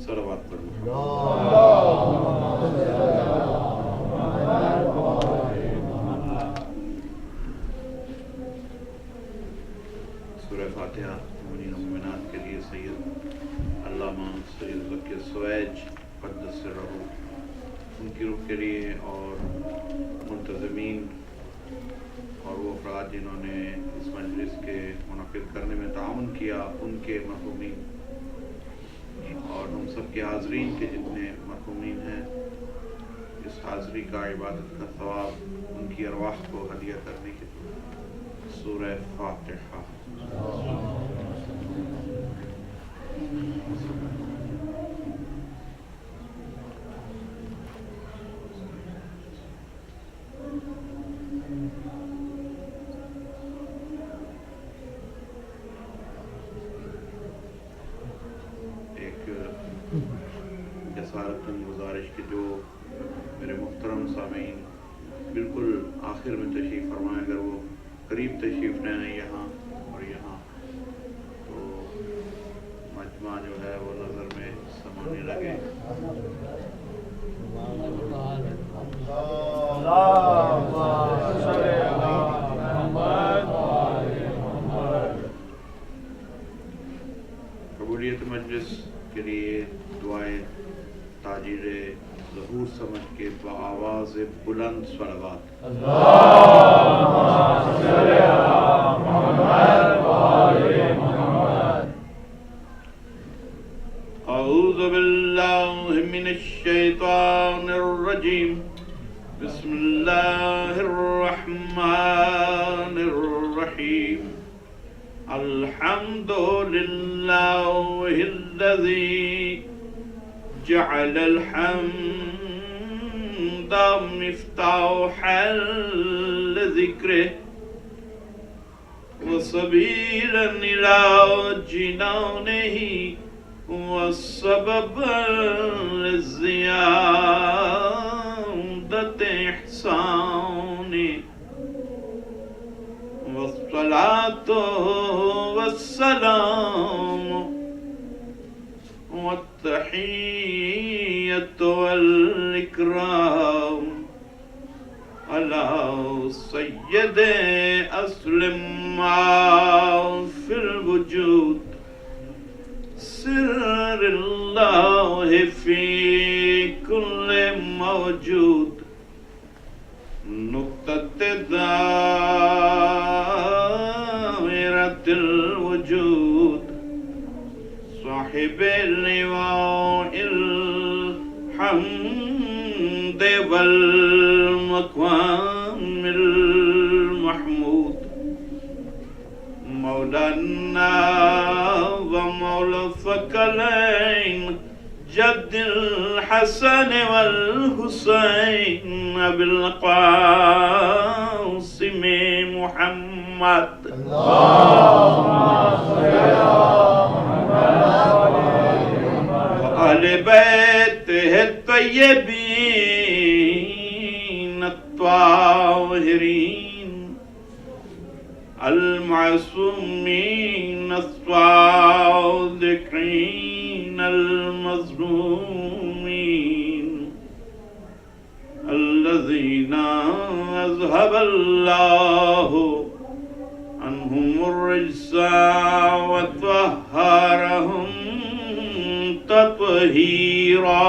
صلوات پر سورہ فاتحہ مومنین و مومنات کے لیے سید علامہ سید ذکی سویج قدس سرہ ان کی روح کے لیے اور منتظمین اور وہ افراد جنہوں نے اس مجلس کے منعقد کرنے میں تعاون کیا ان کے مرحومین اور ہم سب کے حاضرین کے جتنے مرحومین ہیں اس حاضری کا عبادت کا ثواب ان کی ارواح کو ہدیہ کرنے کے سورہ فاتحہ جسارتاً گزارش کہ جو میرے محترم سامعین بالکل آخر میں تشریف فرمائیں، اگر وہ قریب تشریف لے آئیں یہاں اور یہاں تو مجمع جو ہے وہ نظر میں سمانے لگے۔ قبولیت مجلس کے لیے دعائیں تاجر ظہور سمجھ کے بآواز بلند صلوات۔ اعوذ باللہ من الشیطان الرجیم، بسم اللہ الرحمن الرحیم، الحمد للہ الذی جعل الحمد مفتاحا لذکرہ وسبیلا الی جنانہ وسببا لزیادۃ احسانہ، والصلاۃ والسلام والتحیۃ والاکرام علی سید اصل ما فی الوجود، سر اللہ فی کل موجود، نقطۃ دائرۃ الوجود، صاحب لواء الحمد والمقام المحمود، مولانا ومولا الثقلین جد الحسن والحسین ابی القاسم محمد، وآل بیتہ الطیبین الطاہرین المعصومین الصادقین المظلومین، الذین اذهب اللہ عنہم الرجس وطہرہم تطہیرا۔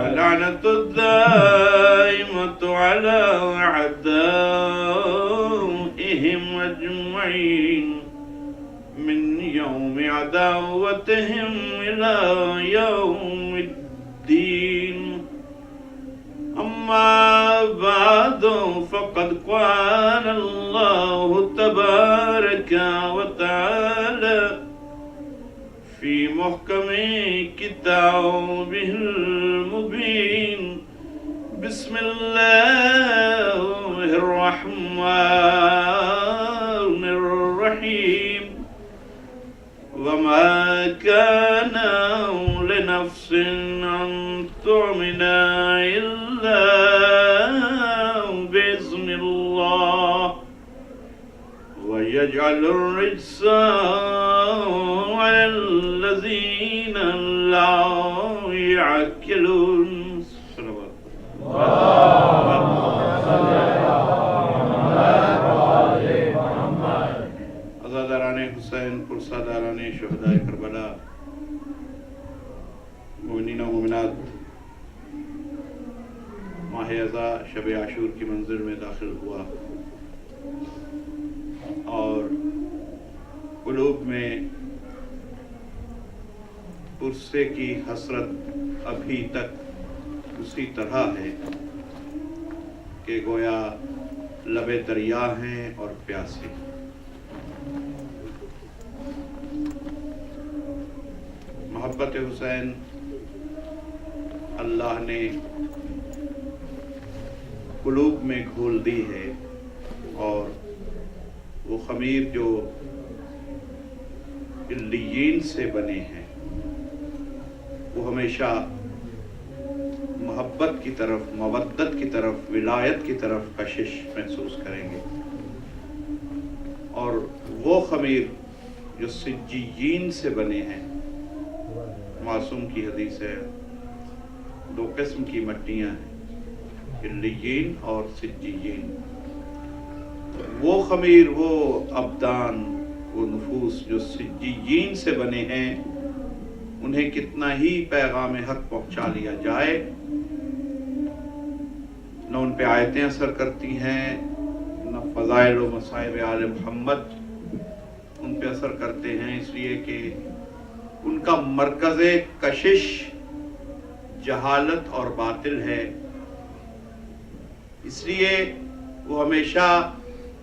ولعنة الدائمة على أعدائهم أجمعين من يوم عداوتهم إلى يوم الدين، أما بعد فقد قال الله تبارك وتعالى في محكم كتابه المبين، بسم الله الرحمن الرحيم، وما كان لنفس أن تؤمن إلا بإذن الله، يجعل الرجس على الذين لا يعقلون. عزاداران حسین، پرساداران شہدائے کربلا، مومنین و مومنات، ماہ ازا شب عاشور کی منزل میں داخل ہوا اور قلوب میں پرسے کی حسرت ابھی تک اسی طرح ہے کہ گویا لب دریا ہیں اور پیاسے. محبت حسین اللہ نے قلوب میں گھول دی ہے، اور وہ خمیر جو علیین سے بنے ہیں وہ ہمیشہ محبت کی طرف، مودت کی طرف، ولایت کی طرف کشش محسوس کریں گے. اور وہ خمیر جو سجیین سے بنے ہیں، معصوم کی حدیث ہے، 2 قسم کی مٹیاں ہیں، علیین اور سجیین. وہ خمیر، وہ ابدان، وہ نفوس جو سجیین سے بنے ہیں، انہیں کتنا ہی پیغام حق پہنچا لیا جائے، نہ ان پہ آیتیں اثر کرتی ہیں، نہ فضائل و مصائب آل محمد ان پہ اثر کرتے ہیں، اس لیے کہ ان کا مرکز کشش جہالت اور باطل ہے. اس لیے وہ ہمیشہ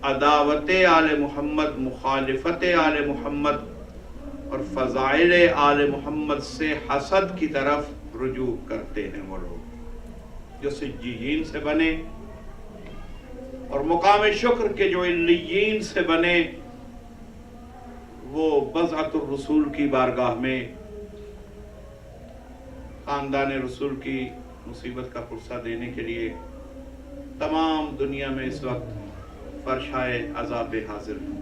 عداوت آل محمد، مخالفت آل محمد اور فضائل آل محمد سے حسد کی طرف رجوع کرتے ہیں. وہ لوگ جو سجیین سے بنے اور مقام شکر کے جو علیین سے بنے، وہ بضعۃ الرسول کی بارگاہ میں خاندان رسول کی مصیبت کا پرسہ دینے کے لیے تمام دنیا میں اس وقت فرشائے عذاب حاضر ہیں.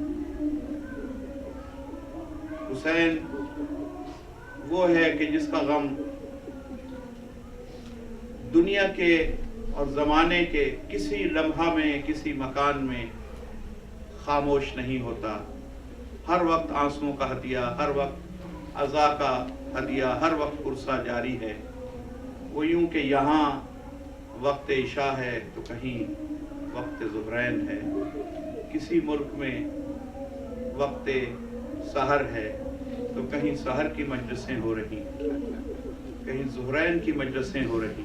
حسین وہ ہے کہ جس کا غم دنیا کے اور زمانے کے کسی لمحہ میں، کسی مکان میں خاموش نہیں ہوتا. ہر وقت آنسوؤں کا ہدیہ، ہر وقت عزا کا ہدیہ، ہر وقت پرسہ جاری ہے. وہ یوں کہ یہاں وقت عشاء ہے تو کہیں وقت ظہرین ہے، کسی ملک میں وقت سحر ہے تو کہیں سحر کی مجلسیں ہو رہی، کہیں ظہرین کی مجلسیں ہو رہی،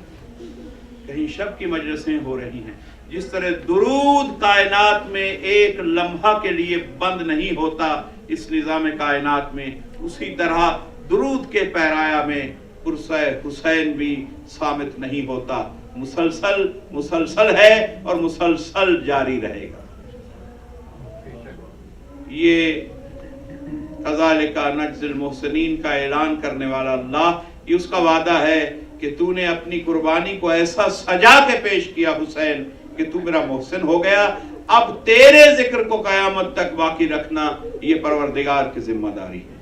کہیں شب کی مجلسیں ہو رہی ہیں. جس طرح درود کائنات میں ایک لمحہ کے لیے بند نہیں ہوتا اس نظام کائنات میں، اسی طرح درود کے پیرایا میں پرسہ حسین بھی صامت نہیں ہوتا، مسلسل ہے اور مسلسل جاری رہے گا. یہ کذالک نجزی المحسنین کا اعلان کرنے والا اللہ، یہ اس کا وعدہ ہے کہ تو نے اپنی قربانی کو ایسا سجا کے پیش کیا حسین کہ تو میرا محسن ہو گیا. اب تیرے ذکر کو قیامت تک باقی رکھنا یہ پروردگار کی ذمہ داری ہے،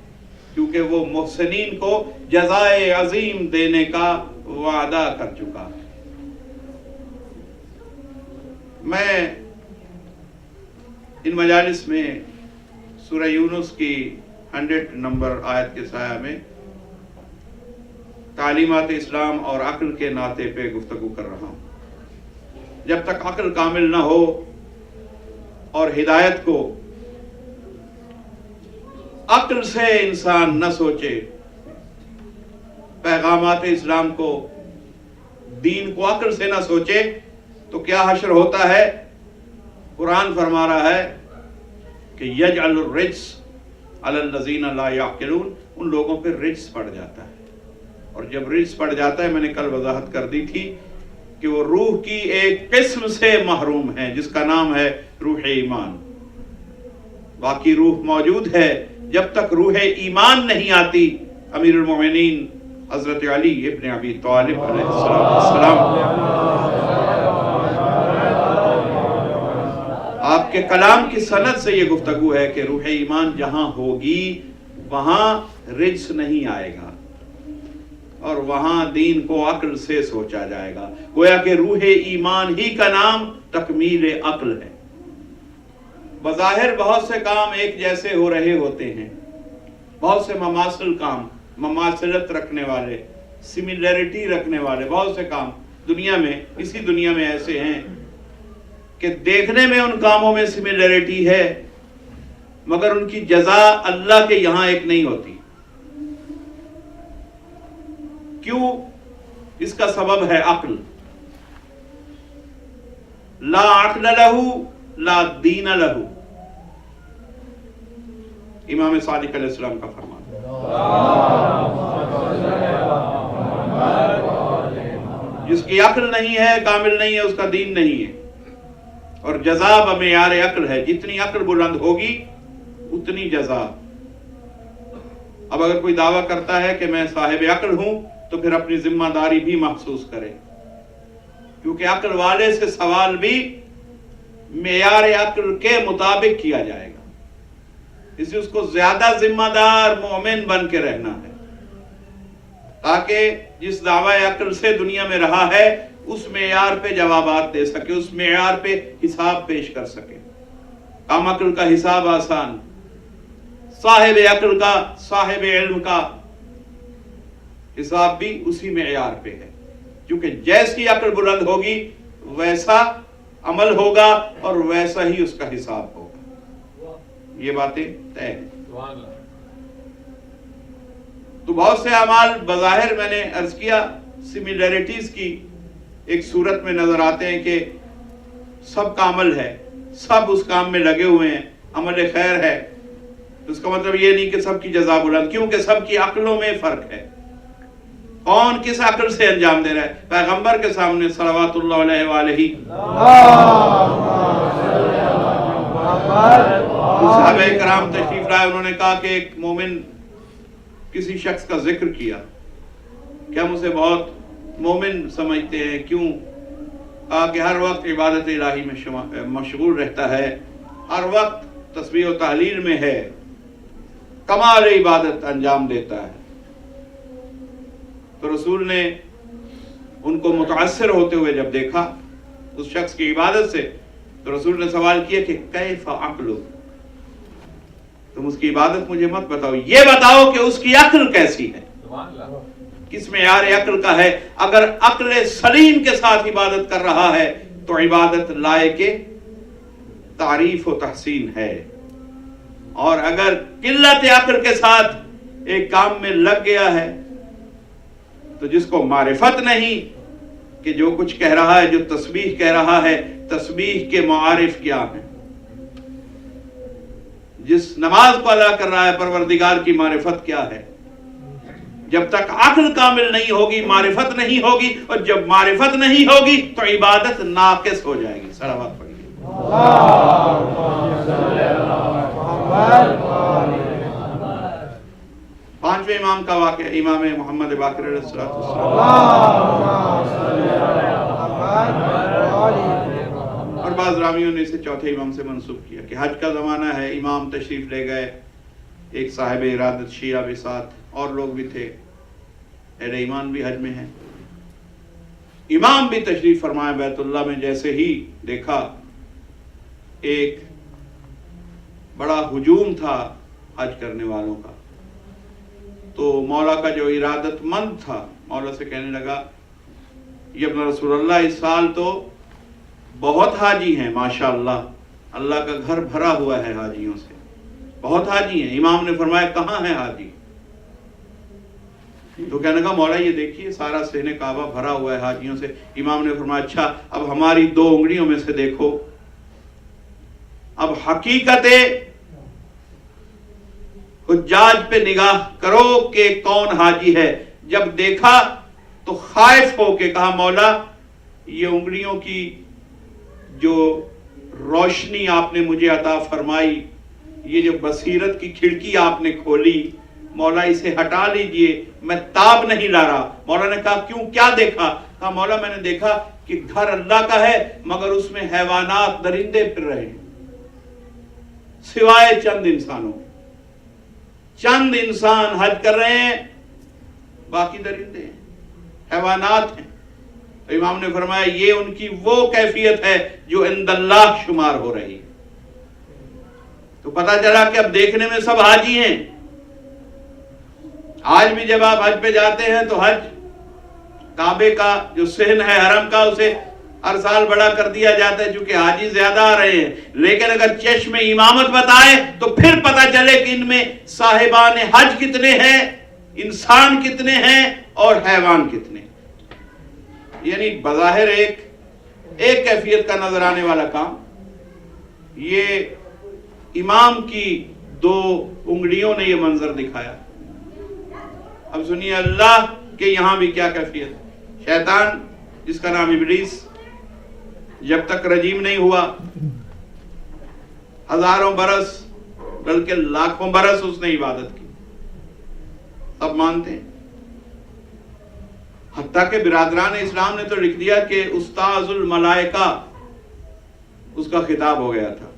کیونکہ وہ محسنین کو جزائے عظیم دینے کا وعدہ کر چکا ہے. میں ان مجالس میں سورہ یونس کی 100 نمبر آیت کے سایہ میں تعلیمات اسلام اور عقل کے ناطے پہ گفتگو کر رہا ہوں. جب تک عقل کامل نہ ہو اور ہدایت کو عقل سے انسان نہ سوچے، پیغامات اسلام کو، دین کو عقل سے نہ سوچے، تو کیا حشر ہوتا ہے؟ قرآن فرما رہا ہے کہ یجعل الرجس علی الذین لا یعقلون، ان لوگوں پہ رجس پڑ جاتا ہے. اور جب رجس پڑ جاتا ہے، میں نے کل وضاحت کر دی تھی کہ وہ روح کی ایک قسم سے محروم ہے جس کا نام ہے روح ایمان. باقی روح موجود ہے، جب تک روح ایمان نہیں آتی. امیر المومنین حضرت علی ابن ابی طالب علیہ السلام آپ کہ کلام کی سند سے یہ گفتگو ہے کہ روح ایمان جہاں ہوگی وہاں رجس نہیں آئے گا اور وہاں دین کو عقل سے سوچا جائے گا. گویا کہ روح ایمان ہی کا نام تکمیل عقل ہے. بظاہر بہت سے کام ایک جیسے ہو رہے ہوتے ہیں، بہت سے مماثل کام، مماثلت رکھنے والے، سملیرٹی رکھنے والے بہت سے کام دنیا میں، اسی دنیا میں ایسے ہیں کہ دیکھنے میں ان کاموں میں سملیرٹی ہے مگر ان کی جزا اللہ کے یہاں ایک نہیں ہوتی. کیوں؟ اس کا سبب ہے عقل. لا عقل لہو لا دین لہو، امام صادق علیہ السلام کا فرمان. جس کی عقل نہیں ہے، کامل نہیں ہے، اس کا دین نہیں ہے. اور جزا بمعیار عقل ہے، جتنی عقل بلند ہوگی اتنی جزا. اب اگر کوئی دعویٰ کرتا ہے کہ میں صاحب عقل ہوں تو پھر اپنی ذمہ داری بھی محسوس کرے، کیونکہ عقل والے سے سوال بھی معیار عقل کے مطابق کیا جائے گا. اس لیے اس کو زیادہ ذمہ دار مومن بن کے رہنا ہے تاکہ جس دعوی عقل سے دنیا میں رہا ہے اس معیار پہ جوابات دے سکے، اس معیار پہ حساب پیش کر سکے. کم عقل کا حساب آسان، صاحب عقل کا، صاحب علم کا حساب بھی اسی معیار پہ ہے، کیونکہ جیسی عقل بلند ہوگی ویسا عمل ہوگا اور ویسا ہی اس کا حساب ہوگا. یہ باتیں طے ہیں. تو بہت سے اعمال بظاہر میں نے عرض کیا سملیرٹیز کی ایک صورت میں نظر آتے ہیں کہ سب کا عمل ہے، سب اس کام میں لگے ہوئے ہیں، عمل خیر ہے. تو اس کا مطلب یہ نہیں کہ سب کی جزا بلند، کیونکہ سب کی عقلوں میں فرق ہے. کون کس عقل سے انجام دے رہا ہے؟ پیغمبر کے سامنے صلوات اللہ علیہ وآلہ صحابہ کرام تشریف لائے. انہوں نے کہا کہ ایک مومن کسی شخص کا ذکر کیا کہ ہم اسے بہت مومن سمجھتے ہیں. کیوں؟ کہا کہ ہر وقت عبادت الہی میں مشغول رہتا ہے، ہر وقت تسبیح و تحلیل میں ہے، کمال عبادت انجام دیتا ہے. تو رسول نے ان کو متاثر ہوتے ہوئے جب دیکھا اس شخص کی عبادت سے تو رسول نے سوال کیا کہ کیف عقلو، تم اس کی عبادت مجھے مت بتاؤ، یہ بتاؤ کہ اس کی عقل کیسی ہے، کس معیار عقل کا ہے. اگر عقل سلیم کے ساتھ عبادت کر رہا ہے تو عبادت لائق تعریف و تحسین ہے، اور اگر قلت عقل کے ساتھ ایک کام میں لگ گیا ہے تو جس کو معرفت نہیں کہ جو کچھ کہہ رہا ہے، جو تسبیح کہہ رہا ہے، تسبیح کے معارف کیا ہیں، جس نماز کو ادا کر رہا ہے پروردگار کی معرفت کیا ہے. جب تک عقل کامل نہیں ہوگی معرفت نہیں ہوگی، اور جب معرفت نہیں ہوگی تو عبادت ناقص ہو جائے گی. صلوات پڑھیے. پانچویں امام کا واقعہ امام محمد باقر علیہ السلام، اور بعض راویوں نے اسے چوتھے امام سے منسوب کیا کہ حج کا زمانہ ہے، امام تشریف لے گئے، ایک صاحب ارادت شیعہ بھی ساتھ، اور لوگ بھی تھے، اہل ایمان بھی حج میں ہیں. امام بھی تشریف فرمائے بیت اللہ میں. جیسے ہی دیکھا ایک بڑا ہجوم تھا حج کرنے والوں کا، تو مولا کا جو ارادت مند تھا مولا سے کہنے لگا یہ ابن رسول اللہ اس سال تو بہت حاجی ہیں، ماشاءاللہ اللہ کا گھر بھرا ہوا ہے حاجیوں سے، بہت حاجی ہیں. امام نے فرمایا کہاں ہیں حاجی؟ تو کہنے لگا مولا یہ دیکھیے سارا صحن کعبہ بھرا ہوا ہے حاجیوں سے. امام نے فرمایا اچھا اب ہماری 2 انگلیوں میں سے دیکھو، اب حقیقت حجاج پہ نگاہ کرو کہ کون حاجی ہے. جب دیکھا تو خائف ہو کے کہا مولا یہ انگلیوں کی جو روشنی آپ نے مجھے عطا فرمائی، یہ جو بصیرت کی کھڑکی آپ نے کھولی، مولا اسے ہٹا لیجئے، میں تاب نہیں لا رہا. مولا نے کہا کیوں، کیا دیکھا؟ کہا مولا میں نے دیکھا کہ گھر اللہ کا ہے مگر اس میں حیوانات درندے پھر رہے ہیں. سوائے چند انسانوں. چند انسان حج کر رہے ہیں، باقی درندے ہیں، حیوانات ہیں. تو امام نے فرمایا یہ ان کی وہ کیفیت ہے جو عند اللہ شمار ہو رہی. تو پتہ چلا کہ اب دیکھنے میں سب حاجی ہیں. آج بھی جب آپ حج پہ جاتے ہیں تو حج کعبے کا جو صحن ہے حرم کا، اسے ہر سال بڑا کر دیا جاتا ہے چونکہ حاجی زیادہ آ رہے ہیں. لیکن اگر چشم امامت بتائے تو پھر پتہ چلے کہ ان میں صاحبان حج کتنے ہیں، انسان کتنے ہیں اور حیوان کتنے. یعنی بظاہر ایک کیفیت کا نظر آنے والا کام. یہ امام کی 2 انگلیوں نے یہ منظر دکھایا. اب سنیے اللہ کے یہاں بھی کیا کیفیت. شیطان جس کا نام ابلیس جب تک رجیم نہیں ہوا، ہزاروں برس بلکہ لاکھوں برس اس نے عبادت کی، سب مانتے ہیں. حتیٰ کہ برادران اسلام نے تو لکھ دیا کہ استاذ الملائکہ اس کا خطاب ہو گیا تھا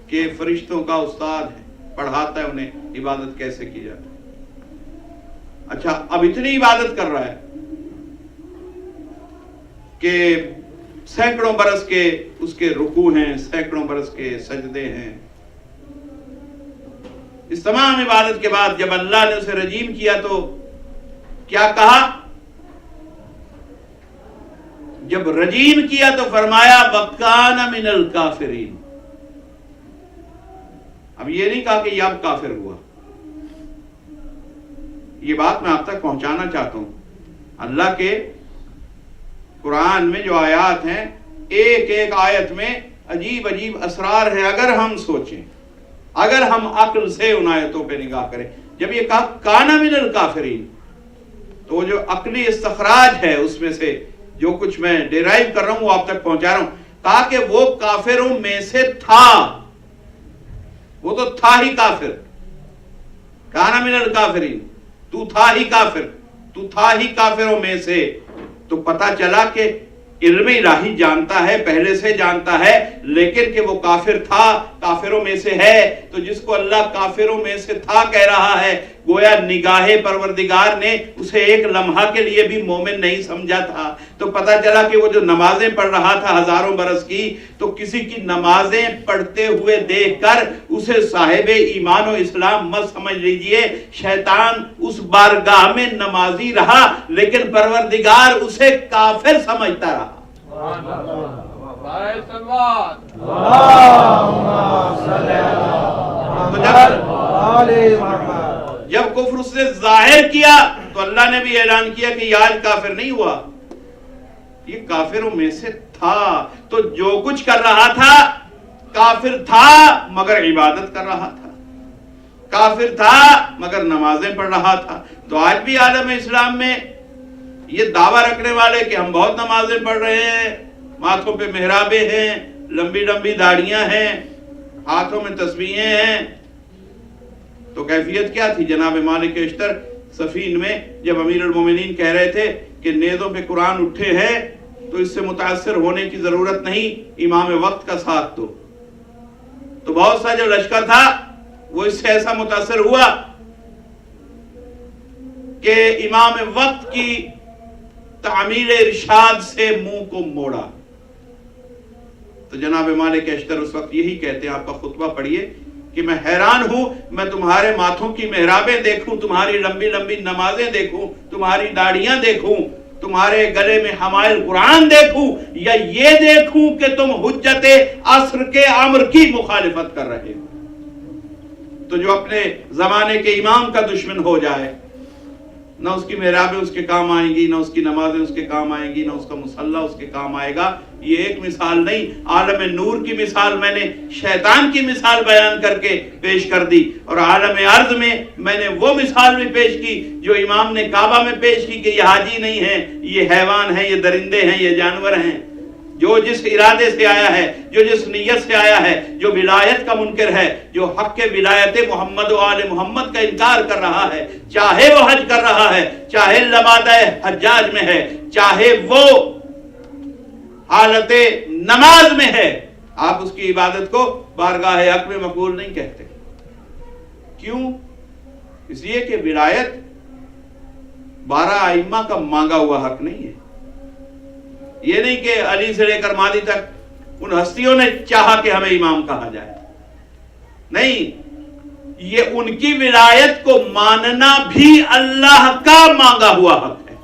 کہ فرشتوں کا استاد ہے، پڑھاتا ہے انہیں عبادت کیسے کی جاتی. اچھا اب اتنی عبادت کر رہا ہے کہ سینکڑوں برس کے اس کے رکوع ہیں، سینکڑوں برس کے سجدے ہیں. اس تمام عبادت کے بعد جب اللہ نے اسے رجیم کیا تو کیا کہا؟ جب رجیم کیا تو فرمایا وَكَانَ مِنَ الْكَافِرِينَ. اب یہ نہیں کہا کہ یہ اب کافر ہوا. یہ بات میں آپ تک پہنچانا چاہتا ہوں. اللہ کے قرآن میں جو آیات ہیں، ایک ایک آیت میں عجیب عجیب اسرار ہیں. اگر ہم سوچیں، اگر ہم عقل سے ان آیتوں پہ نگاہ کریں. جب یہ کہا کانا من الکافرین، تو جو عقلی استخراج ہے اس میں سے جو کچھ میں ڈیرائیو کر رہا ہوں وہ آپ تک پہنچا رہا ہوں. کہا کہ وہ کافروں میں سے تھا، وہ تو تھا ہی کافر. کانا من الکافرین، تو تھا ہی کافر، تو تھا ہی کافروں میں سے. تو پتا چلا کہ علم الہی جانتا ہے، پہلے سے جانتا ہے، لیکن کہ وہ کافر تھا، کافروں میں سے ہے. تو جس کو اللہ کافروں میں سے تھا کہہ رہا ہے، گویا نگاہ پروردگار نے اسے ایک لمحہ کے لیے بھی مومن نہیں سمجھا تھا. تو پتا چلا کہ وہ جو نمازیں پڑھ رہا تھا ہزاروں برس کی، تو کسی کی نمازیں پڑھتے ہوئے دیکھ کر اسے صاحب ایمان و اسلام مت سمجھ لیجئے. شیطان اس بارگاہ میں نمازی رہا لیکن پروردگار اسے کافر سمجھتا رہا. جب کفر اس نے ظاہر کیا تو اللہ نے بھی اعلان کیا کہ یہ آج کافر نہیں ہوا، یہ کافروں میں سے تھا. تو جو کچھ کر رہا تھا کافر تھا مگر عبادت کر رہا تھا، کافر تھا مگر نمازیں پڑھ رہا تھا. تو آج بھی عالم اسلام میں یہ دعویٰ رکھنے والے کہ ہم بہت نمازیں پڑھ رہے ہیں، ماتھوں پہ محرابیں ہیں، لمبی لمبی داڑیاں ہیں، ہاتھوں میں تسبیحیں ہیں. تو کیفیت کیا تھی؟ جناب مالک اشتر سفین میں جب امیر المومنین کہہ رہے تھے کہ نیزوں پہ قرآن اٹھے ہیں تو اس سے متاثر ہونے کی ضرورت نہیں، امام وقت کا ساتھ دو. تو بہت سا جو لشکر تھا وہ اس سے ایسا متاثر ہوا کہ امام وقت کی تعمیل ارشاد سے منہ کو موڑا. تو جناب مالک اشتر اس وقت یہی کہتے ہیں، آپ کا خطبہ پڑھیے، کہ میں حیران ہوں، میں تمہارے ماتھوں کی محرابیں دیکھوں، تمہاری لمبی لمبی نمازیں دیکھوں، تمہاری داڑیاں دیکھوں، تمہارے گلے میں حمائل قرآن دیکھوں، یا یہ دیکھوں کہ تم حجت عصر کے امر کی مخالفت کر رہے ہو. تو جو اپنے زمانے کے امام کا دشمن ہو جائے، نہ اس کی محرابیں اس کے کام آئیں گی، نہ اس کی نمازیں اس کے کام آئیں گی، نہ اس کا مصلی اس کے کام آئے گا. یہ ایک مثال نہیں، عالم نور کی مثال میں نے شیطان کی مثال بیان کر کے پیش کر دی، اور عالم ارض میں میں نے وہ مثال بھی پیش کی جو امام نے کعبہ میں پیش کی کہ یہ حاجی نہیں ہیں، یہ حیوان ہیں، یہ درندے ہیں، یہ جانور ہیں. جو جس ارادے سے آیا ہے، جو جس نیت سے آیا ہے، جو ولایت کا منکر ہے، جو حق کے ولایت محمد و آل محمد کا انکار کر رہا ہے، چاہے وہ حج کر رہا ہے، چاہے لبادہ حجاج میں ہے، چاہے وہ حالت نماز میں ہے، آپ اس کی عبادت کو بارگاہ حق میں مقبول نہیں کہتے. کیوں؟ اس لیے کہ ولایت 12 ائمہ کا مانگا ہوا حق نہیں ہے. یہ نہیں کہ علی سے لے کر مہدی تک ان ہستیوں نے چاہا کہ ہمیں امام کہا جائے. نہیں، یہ ان کی ولایت کو ماننا بھی اللہ کا مانگا ہوا حق ہے.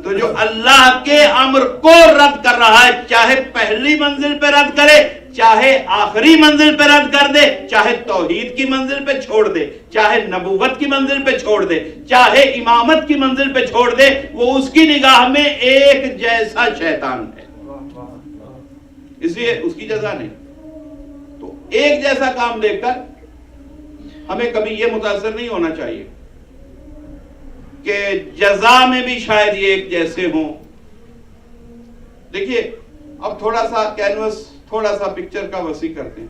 تو جو اللہ کے امر کو رد کر رہا ہے، چاہے پہلی منزل پہ رد کرے، چاہے آخری منزل پہ رد کر دے، چاہے توحید کی منزل پہ چھوڑ دے، چاہے نبوت کی منزل پہ چھوڑ دے، چاہے امامت کی منزل پہ چھوڑ دے، وہ اس کی نگاہ میں ایک جیسا شیطان ہے. اس لیے اس کی جزا نہیں. تو ایک جیسا کام دیکھ کر ہمیں کبھی یہ متاثر نہیں ہونا چاہیے کہ جزا میں بھی شاید یہ ایک جیسے ہوں. دیکھیے اب تھوڑا سا کینوس، تھوڑا سا پکچر کا وسیع کرتے ہیں.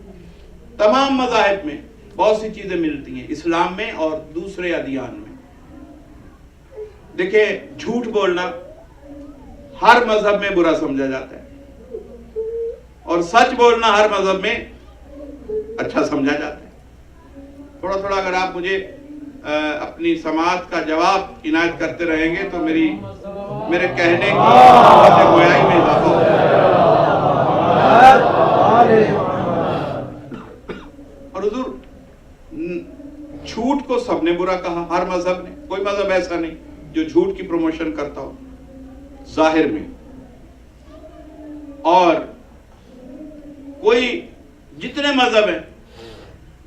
تمام مذاہب میں بہت سی چیزیں ملتی ہیں، اسلام میں اور دوسرے ادیان میں. دیکھیں، جھوٹ بولنا ہر مذہب میں برا سمجھا جاتا ہے اور سچ بولنا ہر مذہب میں اچھا سمجھا جاتا ہے. تھوڑا تھوڑا اگر آپ مجھے اپنی سماعت کا جواب عنایت کرتے رہیں گے تو میرے کہنے کی گویائی میں اضافہ ہوگا. اور حضور، جھوٹ کو سب نے برا کہا، ہر مذہب نے. کوئی مذہب ایسا نہیں جو جھوٹ کی پروموشن کرتا ہو ظاہر میں. اور کوئی، جتنے مذہب ہیں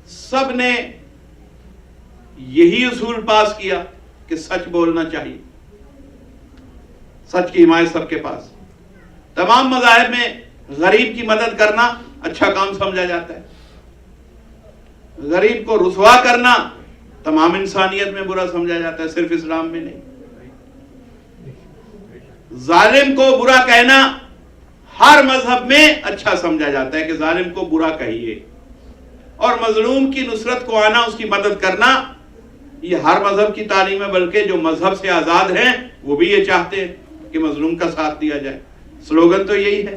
سب نے یہی اصول پاس کیا کہ سچ بولنا چاہیے. سچ کی حمایت سب کے پاس. تمام مذاہب میں غریب کی مدد کرنا اچھا کام سمجھا جاتا ہے. غریب کو رسوا کرنا تمام انسانیت میں برا سمجھا جاتا ہے، صرف اسلام میں نہیں. ظالم کو برا کہنا ہر مذہب میں اچھا سمجھا جاتا ہے کہ ظالم کو برا کہیے. اور مظلوم کی نصرت کو آنا، اس کی مدد کرنا، یہ ہر مذہب کی تعلیم ہے. بلکہ جو مذہب سے آزاد ہیں وہ بھی یہ چاہتے ہیں کہ مظلوم کا ساتھ دیا جائے. سلوگن تو یہی ہے.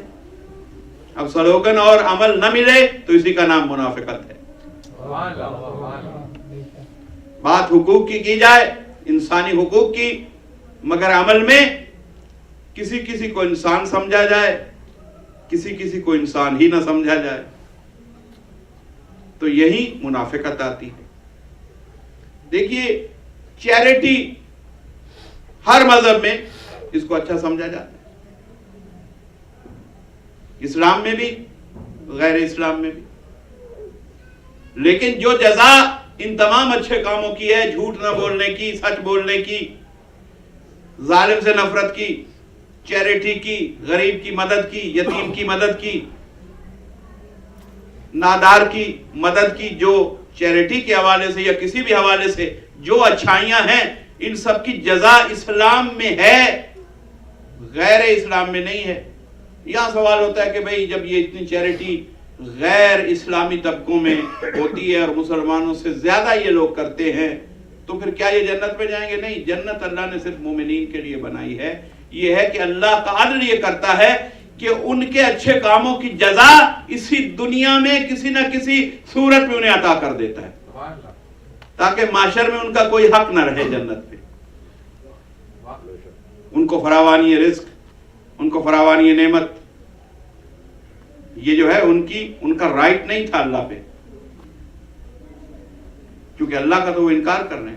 اب سلوگن اور عمل نہ ملے تو اسی کا نام منافقت ہے. بات حقوق کی جائے، انسانی حقوق کی، مگر عمل میں کسی کو انسان سمجھا جائے، کسی کو انسان ہی نہ سمجھا جائے، تو یہی منافقت آتی ہے. دیکھیے، چیریٹی ہر مذہب میں اس کو اچھا سمجھا جاتا ہے، اسلام میں بھی، غیر اسلام میں بھی. لیکن جو جزا ان تمام اچھے کاموں کی ہے، جھوٹ نہ بولنے کی، سچ بولنے کی، ظالم سے نفرت کی، چیریٹی کی، غریب کی مدد کی، یتیم کی مدد کی، نادار کی مدد کی، جو چیریٹی کے حوالے سے یا کسی بھی حوالے سے جو اچھائیاں ہیں، ان سب کی جزا اسلام میں ہے، غیر اسلام میں نہیں ہے. یہاں سوال ہوتا ہے کہ بھئی جب یہ اتنی چیریٹی غیر اسلامی طبقوں میں ہوتی ہے اور مسلمانوں سے زیادہ یہ لوگ کرتے ہیں، تو پھر کیا یہ جنت میں جائیں گے؟ نہیں، جنت اللہ نے صرف مومنین کے لیے بنائی ہے. یہ ہے کہ اللہ کا عدل یہ کرتا ہے کہ ان کے اچھے کاموں کی جزا اسی دنیا میں کسی نہ کسی صورت میں انہیں عطا کر دیتا ہے، تاکہ معاشر میں ان کا کوئی حق نہ رہے جنت پہ. ان کو فراوانی رزق، ان کو فراوانی نعمت، یہ جو ہے ان کا رائٹ نہیں تھا اللہ پہ، کیونکہ اللہ کا تو وہ انکار کر رہے ہیں.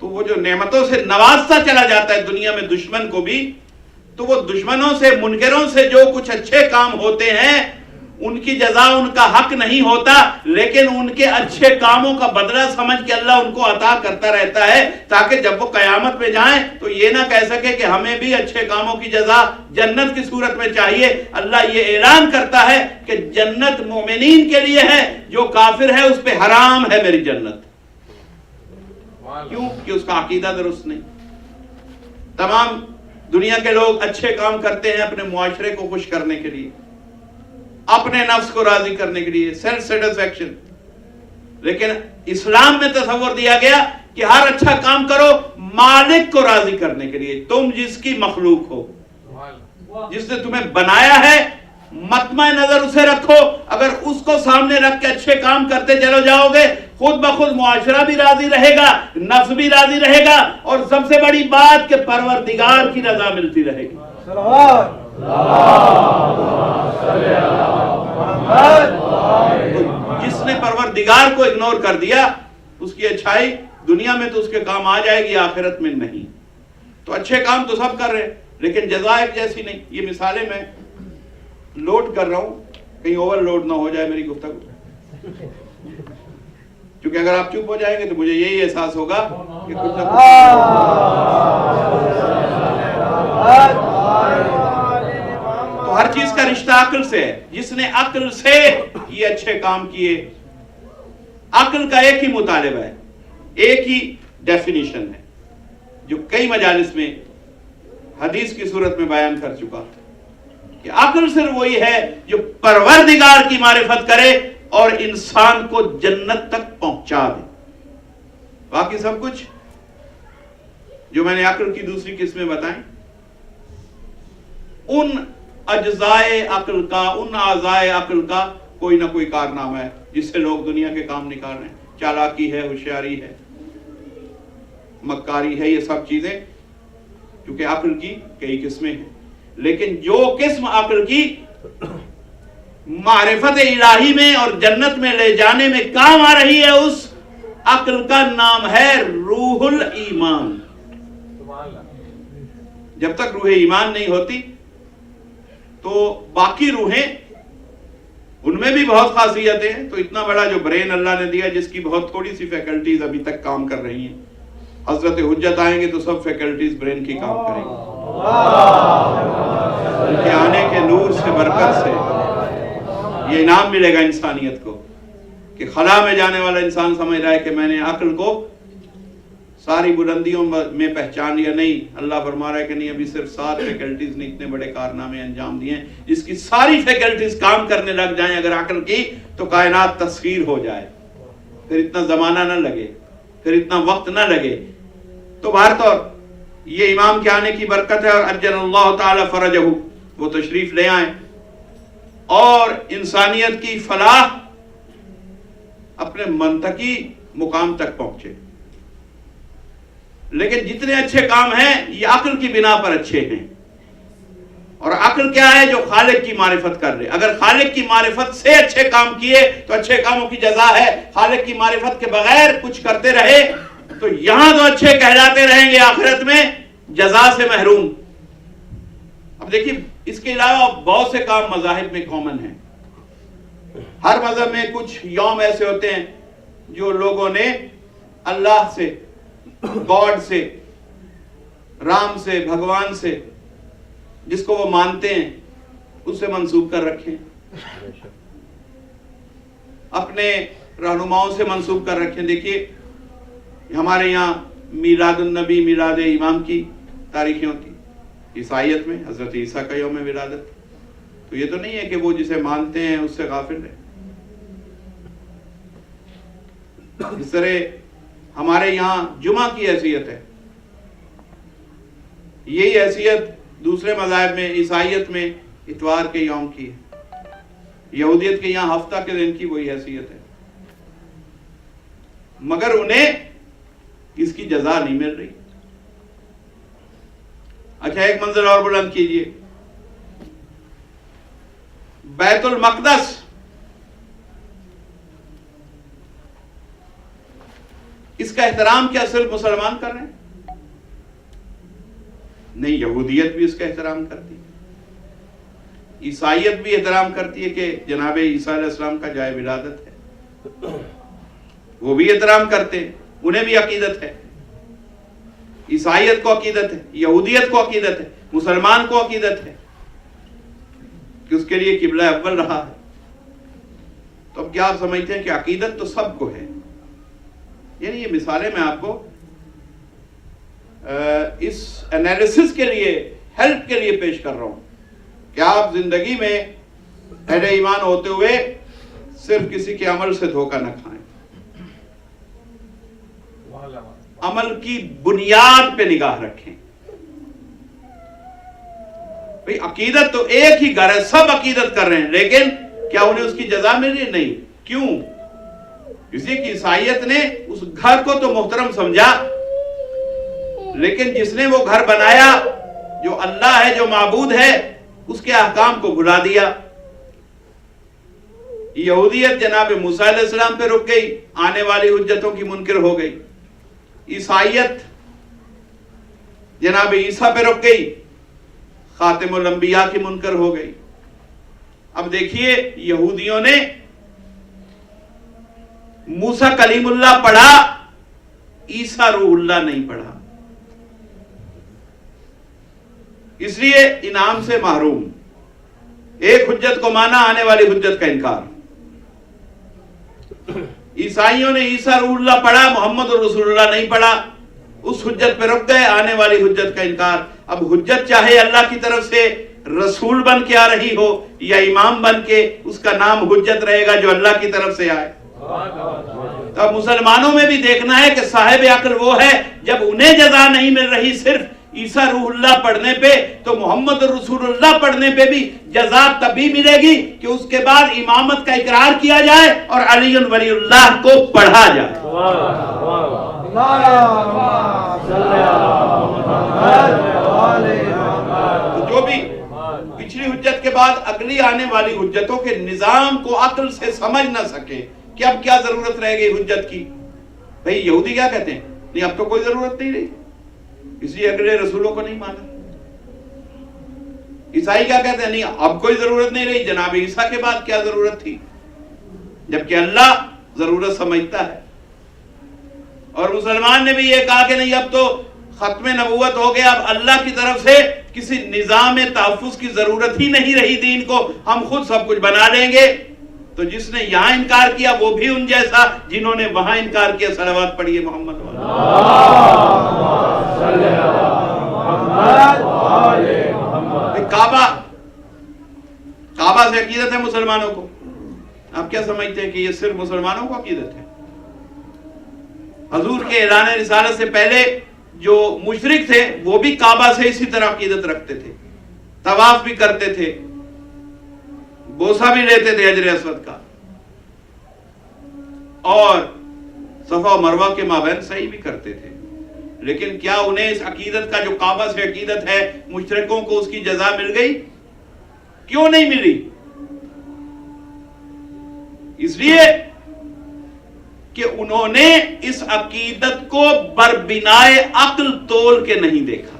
تو وہ جو نعمتوں سے نوازتا چلا جاتا ہے دنیا میں دشمن کو بھی، تو وہ دشمنوں سے، منکروں سے جو کچھ اچھے کام ہوتے ہیں ان کی جزا ان کا حق نہیں ہوتا، لیکن ان کے اچھے کاموں کا بدلہ سمجھ کے اللہ ان کو عطا کرتا رہتا ہے، تاکہ جب وہ قیامت میں جائیں تو یہ نہ کہہ سکے کہ ہمیں بھی اچھے کاموں کی جزا جنت کی صورت میں چاہیے. اللہ یہ اعلان کرتا ہے کہ جنت مومنین کے لیے ہے، جو کافر ہے اس پہ حرام ہے میری جنت. کیوں؟ کہ اس کا عقیدہ درست نہیں. تمام دنیا کے لوگ اچھے کام کرتے ہیں اپنے معاشرے کو خوش کرنے کے لیے، اپنے نفس کو راضی کرنے کے لیے، سیلف سیٹسفیکشن. لیکن اسلام میں تصور دیا گیا کہ ہر اچھا کام کرو مالک کو راضی کرنے کے لیے. تم جس کی مخلوق ہو، جس نے تمہیں بنایا ہے مطمع نظر اسے رکھو. اگر اس کو سامنے رکھ کے اچھے کام کرتے چلو جاؤ گے, خود بخود معاشرہ بھی راضی رہے گا, نفس بھی راضی رہے گا, اور سب سے بڑی بات کہ پروردگار کی رضا ملتی رہے گی. جس نے پروردگار کو اگنور کر دیا, اس کی اچھائی دنیا میں تو اس کے کام آ جائے گی, آخرت میں نہیں. تو اچھے کام تو سب کر رہے ہیں, لیکن جزا ایک جیسی نہیں. یہ مثالیں میں لوڈ کر رہا ہوں, کہیں اوور لوڈ نہ ہو جائے میری گفتگو, کیونکہ اگر آپ چپ ہو جائیں گے تو مجھے یہی احساس ہوگا کہ کچھ نہ تو ہر چیز کا رشتہ عقل سے ہے. جس نے عقل سے یہ اچھے کام کیے, عقل کا ایک ہی مطالبہ ہے, ایک ہی ڈیفینیشن ہے جو کئی مجالس میں حدیث کی صورت میں بیان کر چکا کہ عقل صرف وہی ہے جو پروردگار کی معرفت کرے اور انسان کو جنت تک پہنچا دے. باقی سب کچھ جو میں نے عقل کی دوسری قسمیں بتائیں, ان اجزائے عقل کا, ان اعضائے عقل کا کوئی نہ کوئی کارنامہ ہے جس سے لوگ دنیا کے کام نکال رہے ہیں. چالاکی ہے, ہوشیاری ہے, مکاری ہے, یہ سب چیزیں کیونکہ عقل کی کئی قسمیں ہیں. لیکن جو قسم عقل کی معرفت الہی میں اور جنت میں لے جانے میں کام آ رہی ہے, اس عقل کا نام ہے روح الایمان. جب تک روح ایمان نہیں ہوتی تو باقی روحیں, ان میں بھی بہت خاصیتیں ہیں. تو اتنا بڑا جو برین اللہ نے دیا, جس کی بہت تھوڑی سی فیکلٹیز ابھی تک کام کر رہی ہیں, حضرت حجت آئیں گے تو سب فیکلٹیز برین کی کام کریں گی. ان کے آنے کے نور سے, برکت سے یہ انعام ملے گا انسانیت کو کہ خلا میں جانے والا انسان سمجھ رہا ہے کہ میں نے عقل کو ساری بلندیوں میں پہچان لیا. نہیں, اللہ فرما رہا ہے کہ نہیں, ابھی صرف 7 فیکلٹیز نے اتنے بڑے کارنامے انجام دیے ہیں. جس کی ساری فیکلٹیز کام کرنے لگ جائیں اگر عقل کی, تو کائنات تسخیر ہو جائے, پھر اتنا زمانہ نہ لگے, پھر اتنا وقت نہ لگے. تو بہر طور یہ امام کے آنے کی برکت ہے, اور اجل اللہ تعالی فرجہ, وہ تشریف لے آئیں اور انسانیت کی فلاح اپنے منطقی مقام تک پہنچے. لیکن جتنے اچھے کام ہیں یہ عقل کی بنا پر اچھے ہیں. اور عقل کیا ہے؟ جو خالق کی معرفت کر رہے. اگر خالق کی معرفت سے اچھے کام کیے تو اچھے کاموں کی جزا ہے. خالق کی معرفت کے بغیر کچھ کرتے رہے تو یہاں تو اچھے کہلاتے رہیں گے, آخرت میں جزا سے محروم. اب دیکھیے, اس کے علاوہ بہت سے کام مذاہب میں کامن ہیں. ہر مذہب میں کچھ یوم ایسے ہوتے ہیں جو لوگوں نے اللہ سے, گاڈ سے, رام سے, بھگوان سے, جس کو وہ مانتے ہیں اس سے منسوب کر رکھے, اپنے رہنماؤں سے منسوب کر رکھے. دیکھیے ہمارے یہاں میلاد النبی, میلاد امام کی تاریخیں ہوتی. عیسائیت میں حضرت عیسیٰ کا یوم ولادت. تو یہ تو نہیں ہے کہ وہ جسے مانتے ہیں اس سے غافل ہے. اس طرح ہمارے یہاں جمعہ کی حیثیت ہے, یہی حیثیت دوسرے مذاہب میں, عیسائیت میں اتوار کے یوم کی ہے, یہودیت کے یہاں ہفتہ کے دن کی وہی حیثیت ہے. مگر انہیں اس کی جزا نہیں مل رہی. اچھا, ایک منزل اور بلند کیجئے. بیت المقدس اس کا احترام کیا صرف مسلمان کر رہے ہیں؟ نہیں, یہودیت بھی اس کا احترام کرتی ہے, عیسائیت بھی احترام کرتی ہے کہ جناب عیسیٰ علیہ السلام کا جائے ولادت ہے, وہ بھی احترام کرتے ہیں, انہیں بھی عقیدت ہے. عیسائیت کو عقیدت ہے, یہودیت کو عقیدت ہے, مسلمان کو عقیدت ہے کہ اس کے لیے قبلہ اول رہا ہے. تو اب کیا آپ سمجھتے ہیں کہ عقیدت تو سب کو ہے؟ یعنی یہ مثالیں میں آپ کو اس انالیسس کے لیے, ہیلپ کے لیے پیش کر رہا ہوں کہ آپ زندگی میں اہل ایمان ہوتے ہوئے صرف کسی کے عمل سے دھوکہ نہ کھائیں. عمل کی بنیاد پہ نگاہ رکھیں. بھئی عقیدت تو ایک ہی گھر ہے، سب عقیدت کر رہے ہیں، لیکن کیا انہیں اس کی جزا مل رہی ہے؟ نہیں. کیوں؟ اسی کی عیسائیت نے اس گھر کو تو محترم سمجھا، لیکن جس نے وہ گھر بنایا، جو اللہ ہے، جو معبود ہے، اس کے احکام کو بھلا دیا. یہودیت جناب موسیٰ علیہ السلام پہ رک گئی، آنے والی حجتوں کی منکر ہو گئی. عیسائیت جناب عیسیٰ پہ رک گئی، خاتم الانبیاء کی منکر ہو گئی. اب دیکھیے یہودیوں نے موسیٰ کلیم اللہ پڑھا، عیسیٰ روح اللہ نہیں پڑھا، اس لیے انعام سے محروم. ایک حجت کو مانا، آنے والی حجت کا انکار. عیسائیوں نے عیسیٰ روح اللہ پڑھا، محمد رسول اللہ نہیں پڑھا، اس حجت پہ رک گئے، آنے والی حجت کا انکار. اب حجت چاہے اللہ کی طرف سے رسول بن کے آ رہی ہو یا امام بن کے، اس کا نام حجت رہے گا جو اللہ کی طرف سے آئے. تو اب مسلمانوں میں بھی دیکھنا ہے کہ صاحب عقل وہ ہے، جب انہیں جزا نہیں مل رہی صرف عیسیٰ روح اللہ پڑھنے پہ، تو محمد رسول اللہ پڑھنے پہ بھی جزا تبھی ملے گی کہ اس کے بعد امامت کا اقرار کیا جائے اور علی ولی اللہ کو پڑھا جائے. جو بھی پچھلی حجت کے بعد اگلی آنے والی حجتوں کے نظام کو عقل سے سمجھ نہ سکے کہ اب کیا ضرورت رہ گئی حجت کی. بھئی یہودی کیا کہتے ہیں؟ نہیں اب تو کوئی ضرورت نہیں رہی، اس لیے اگلے رسولوں کو نہیں مانا. عیسائی کیا کہتے ہیں؟ نہیں اب کوئی ضرورت نہیں رہی، جناب عیسیٰ کے بعد کیا ضرورت تھی، جبکہ اللہ ضرورت سمجھتا ہے. اور مسلمان نے بھی یہ کہا کہ نہیں اب تو ختم نبوت ہو گیا، اب اللہ کی طرف سے کسی نظام تحفظ کی ضرورت ہی نہیں رہی دین کو، ہم خود سب کچھ بنا لیں گے. تو جس نے یہاں انکار کیا وہ بھی ان جیسا جنہوں نے وہاں انکار کیا. صلوات پڑھیے محمد کعبہ سے عقیدت ہے مسلمانوں کو. آپ کیا سمجھتے ہیں کہ یہ صرف مسلمانوں کو عقیدت ہے؟ حضور کے اعلان رسالت سے پہلے جو مشرک تھے وہ بھی کعبہ سے اسی طرح عقیدت رکھتے تھے، طواف بھی کرتے تھے، بوسہ بھی لیتے تھے حجر اسود کا، اور صفا و مروہ کے مابین صحیح بھی کرتے تھے. لیکن کیا انہیں اس عقیدت کا جو کعبہ سے عقیدت ہے، مشرکوں کو اس کی جزا مل گئی؟ کیوں نہیں ملی؟ اس لیے کہ انہوں نے اس عقیدت کو بربنائے عقل تول کے نہیں دیکھا.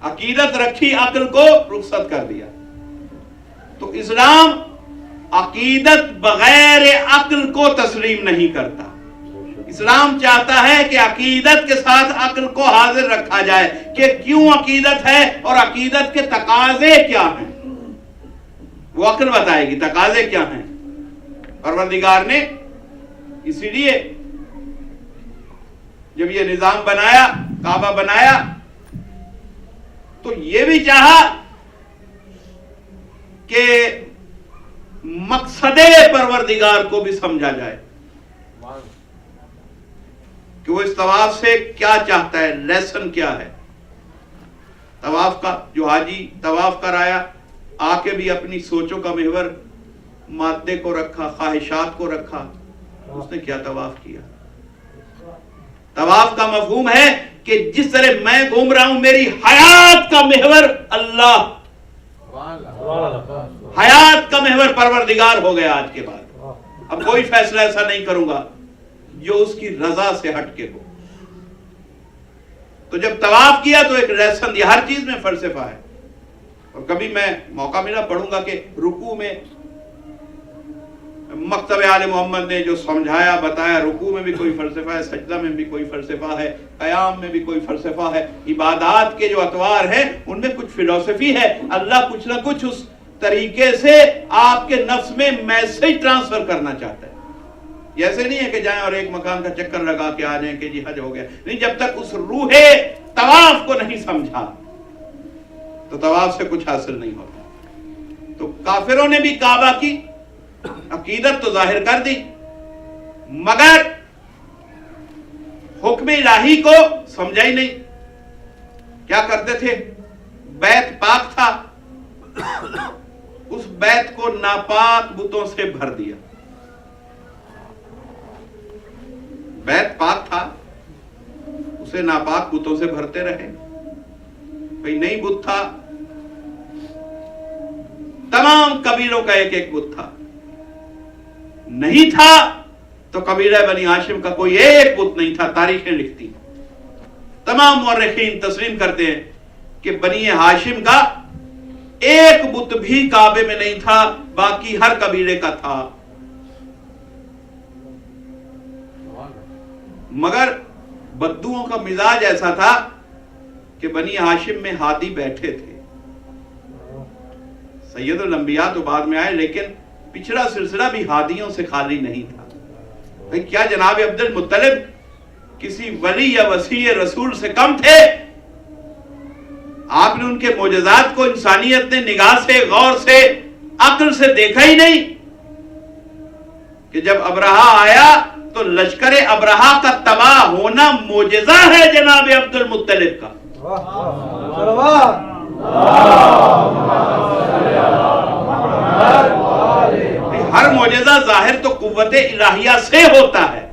عقیدت رکھی، عقل کو رخصت کر دیا. تو اسلام عقیدت بغیر عقل کو تسلیم نہیں کرتا. اسلام چاہتا ہے کہ عقیدت کے ساتھ عقل کو حاضر رکھا جائے کہ کیوں عقیدت ہے اور عقیدت کے تقاضے کیا ہیں. وہ عقل بتائے گی تقاضے کیا ہیں. پروردگار نے اسی لیے جب یہ نظام بنایا، کعبہ بنایا، تو یہ بھی چاہا کہ مقصد پروردگار کو بھی سمجھا جائے کہ وہ اس طواف سے کیا چاہتا ہے، لیسن کیا ہے طواف کا. جو حاجی طواف کرایا آ کے بھی اپنی سوچوں کا محور مادے کو رکھا، خواہشات کو رکھا. اس نے کیا طواف کیا؟ طواف کا مفہوم ہے کہ جس طرح میں گھوم رہا ہوں میری حیات کا محور اللہ، حیات کا محور پروردگار ہو گیا. آج کے بعد اب کوئی فیصلہ ایسا نہیں کروں گا جو اس کی رضا سے ہٹ کے ہو. تو جب طواف کیا تو ایک لیسن، یہ ہر چیز میں فلسفہ ہے. اور کبھی میں موقع ملا پڑھوں گا کہ رکوع میں مکتب آل محمد نے جو سمجھایا بتایا، رکوع میں بھی کوئی فلسفہ ہے، سجدہ میں بھی کوئی فلسفہ ہے، قیام میں بھی کوئی فلسفہ ہے. عبادات کے جو اطوار ہیں ان میں کچھ فلسفی ہے. اللہ کچھ نہ کچھ اس طریقے سے آپ کے نفس میں میسج ٹرانسفر کرنا چاہتا ہے. یہ ایسے نہیں ہے کہ جائیں اور ایک مکان کا چکر لگا کے آ جائیں کہ جی حج ہو گیا. نہیں، جب تک اس روح طواف کو نہیں سمجھا تو طواف سے کچھ حاصل نہیں ہوتا. تو کافروں نے بھی کعبہ کی عقیدت تو ظاہر کر دی، مگر حکم الہی کو سمجھا ہی نہیں. کیا کرتے تھے؟ بیت پاک تھا، اس بیت کو ناپاک بتوں سے بھر دیا. بیت پاک تھا، اسے ناپاک بتوں سے بھرتے رہے. بھئی نہیں بت تھا، تمام قبیلوں کا ایک ایک بت تھا. نہیں تھا تو قبیلہ بنی ہاشم کا کوئی ایک بت نہیں تھا. تاریخیں لکھتی، تمام مورخین تسلیم کرتے ہیں کہ بنی ہاشم کا ایک بت بھی کعبے میں نہیں تھا، باقی ہر قبیلے کا تھا. مگر بدوؤں کا مزاج ایسا تھا کہ بنی ہاشم میں ہادی بیٹھے تھے. سید الانبیاء تو بعد میں آئے، لیکن پچھلا سلسلہ بھی ہادیوں سے خالی نہیں تھا. کیا جناب عبد المطلب کسی ولی یا وصی رسول سے کم تھے؟ آپ نے ان کے معجزات کو انسانیت نے نگاہ سے، غور سے، عقل سے دیکھا ہی نہیں کہ جب ابرہہ آیا تو لشکر ابرہہ کا تباہ ہونا معجزہ ہے جناب عبد المطلب کا. ہر معجزہ ظاہر تو قوت الہیہ سے ہوتا ہے،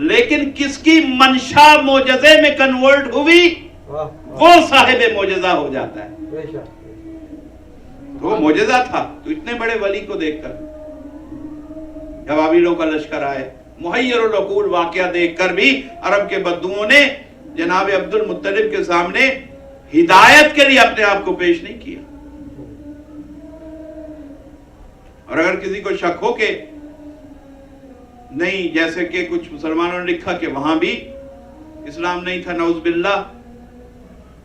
لیکن کس کی منشا معجزے میں کنورٹ ہوئی وہ صاحب معجزہ ہو جاتا ہے. وہ معجزہ تھا. تو اتنے بڑے ولی کو دیکھ کر جب ابابیلوں کا لشکر آئے، محیر العقول واقعہ دیکھ کر بھی عرب کے بدوؤں نے جناب عبد المطلب کے سامنے ہدایت کے لیے اپنے آپ کو پیش نہیں کیا. اور اگر کسی کو شک ہو کہ نہیں، جیسے کہ کچھ مسلمانوں نے لکھا کہ وہاں بھی اسلام نہیں تھا، نعوذ باللہ،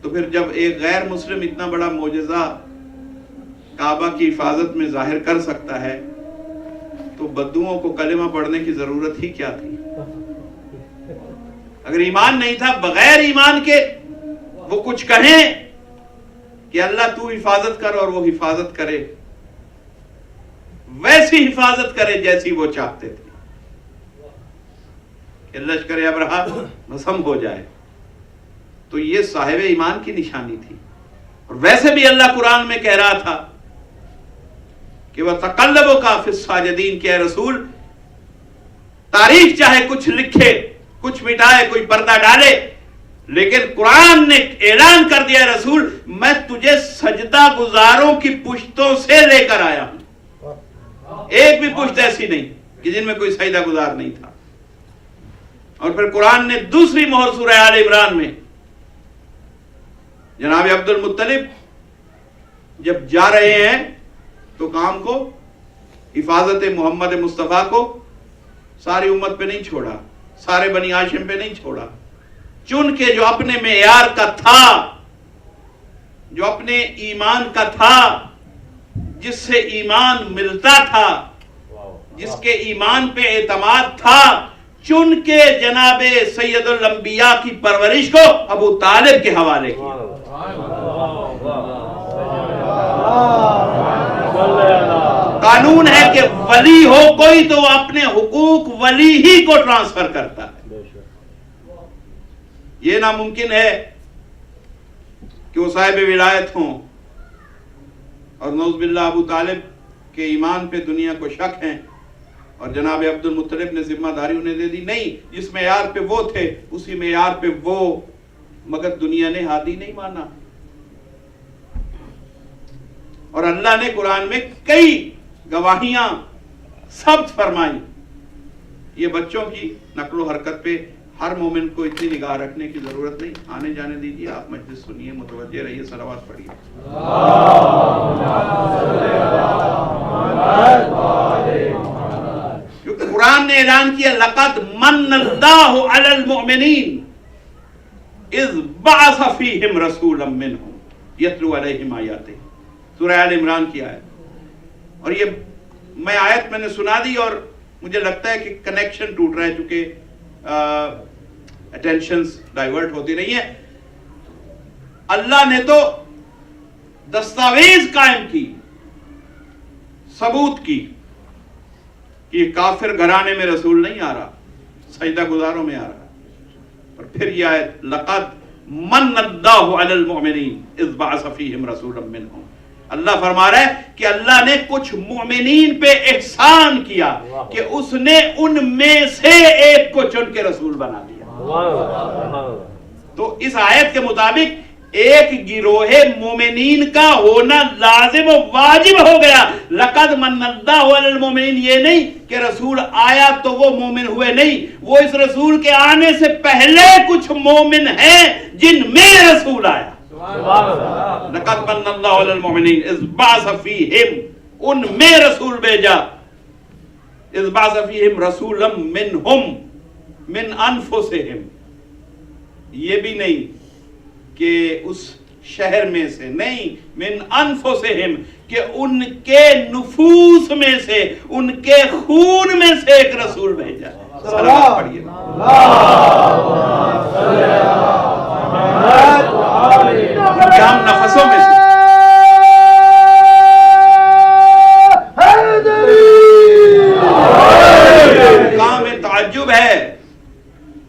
تو پھر جب ایک غیر مسلم اتنا بڑا معجزہ کعبہ کی حفاظت میں ظاہر کر سکتا ہے تو بدوؤں کو کلمہ پڑھنے کی ضرورت ہی کیا تھی؟ اگر ایمان نہیں تھا، بغیر ایمان کے وہ کچھ کہیں کہ اللہ تو حفاظت کر اور وہ حفاظت کرے، ویسی حفاظت کرے جیسی وہ چاہتے تھے کہ لشکر ابرہہ بھسم ہو جائے. تو یہ صاحب ایمان کی نشانی تھی. اور ویسے بھی اللہ قرآن میں کہہ رہا تھا کہ وَتَقَلَّبُكَ فِي السَّاجِدِينَ کہ اے رسول، تاریخ چاہے کچھ لکھے، کچھ مٹائے، کوئی پردہ ڈالے، لیکن قرآن نے اعلان کر دیا رسول میں تجھے سجدہ گزاروں کی پشتوں سے لے کر آیا ہوں. ایک بھی پشت ایسی نہیں کہ جن میں کوئی سجدہ گزار نہیں تھا. اور پھر قرآن نے دوسری مہر سورہ آل عمران میں جناب عبد المطلب جب جا رہے ہیں تو کام کو، حفاظت محمد مصطفیٰ کو ساری امت پہ نہیں چھوڑا، سارے بنی ہاشم پہ نہیں چھوڑا. چن کے جو اپنے معیار کا تھا، جو اپنے ایمان کا تھا، جس سے ایمان ملتا تھا، جس کے ایمان پہ اعتماد تھا، چن کے جناب سید الانبیاء کی پرورش کو ابو طالب کے حوالے کیا. قانون ہے کہ ولی ہو کوئی تو اپنے حقوق ولی ہی کو ٹرانسفر کرتا ہے. یہ ناممکن ہے کہ وہ صاحب ولایت ہوں اور نعوذ باللہ ابو طالب کے ایمان پہ دنیا کو شک ہیں اور جناب عبد المطلب نے ذمہ داری انہیں دے دی. نہیں، جس معیار پہ وہ تھے اسی معیار پہ وہ، مگر دنیا نے ہادی نہیں مانا. اور اللہ نے قرآن میں کئی گواہیاں ثبت فرمائی. یہ بچوں کی نقل و حرکت پہ ہر مومن کو اتنی نگاہ رکھنے کی ضرورت نہیں. آنے جانے دیجیے، آپ مجلس سنیے، متوجہ رہیے، صلوات پڑھیے. کیونکہ قرآن نے اعلان کیا لقد من اللہ علی المؤمنین اذ بعث فیہم رسولا منہم یتلو علیہم آیاتہ. سورہ آل عمران کی آیت. اور یہ میں آیت میں نے سنا دی اور مجھے لگتا ہے کہ کنیکشن ٹوٹ رہا ہے، چونکہ اٹینشنز ڈائیورٹ ہوتی رہی ہیں. اللہ نے تو دستاویز قائم کی، ثبوت کی کہ یہ کافر گھرانے میں رسول نہیں آ رہا، سجدہ گزاروں میں آ رہا. اور پھر یہ آیت لقد من اللہ علی المؤمنین اذ بعث فیہم رسولا منہم. اللہ فرما رہا ہے کہ اللہ نے کچھ مومنین پہ احسان کیا کہ اس نے ان میں سے ایک کو چن کے رسول بنا دیا. تو اس آیت کے مطابق ایک گروہ مومنین کا ہونا لازم و واجب ہو گیا. لقد من اللہ علی المؤمنین یہ نہیں کہ رسول آیا تو وہ مومن ہوئے, نہیں, وہ اس رسول کے آنے سے پہلے کچھ مومن ہیں جن میں رسول آیا. لقد من اللہ علی المؤمنین اذ بعث فیہم, ان میں رسول بھیجا. اذ بعث فیہم رسولا منہم من انفسہم, یہ بھی نہیں کہ اس شہر میں سے, نہیں, من انفسہم کہ ان کے نفوس میں سے, ان کے خون میں سے ایک رسول بھیجا. صلوات پڑھیے. ہم نفسوں میں سے مقام تعجب ہے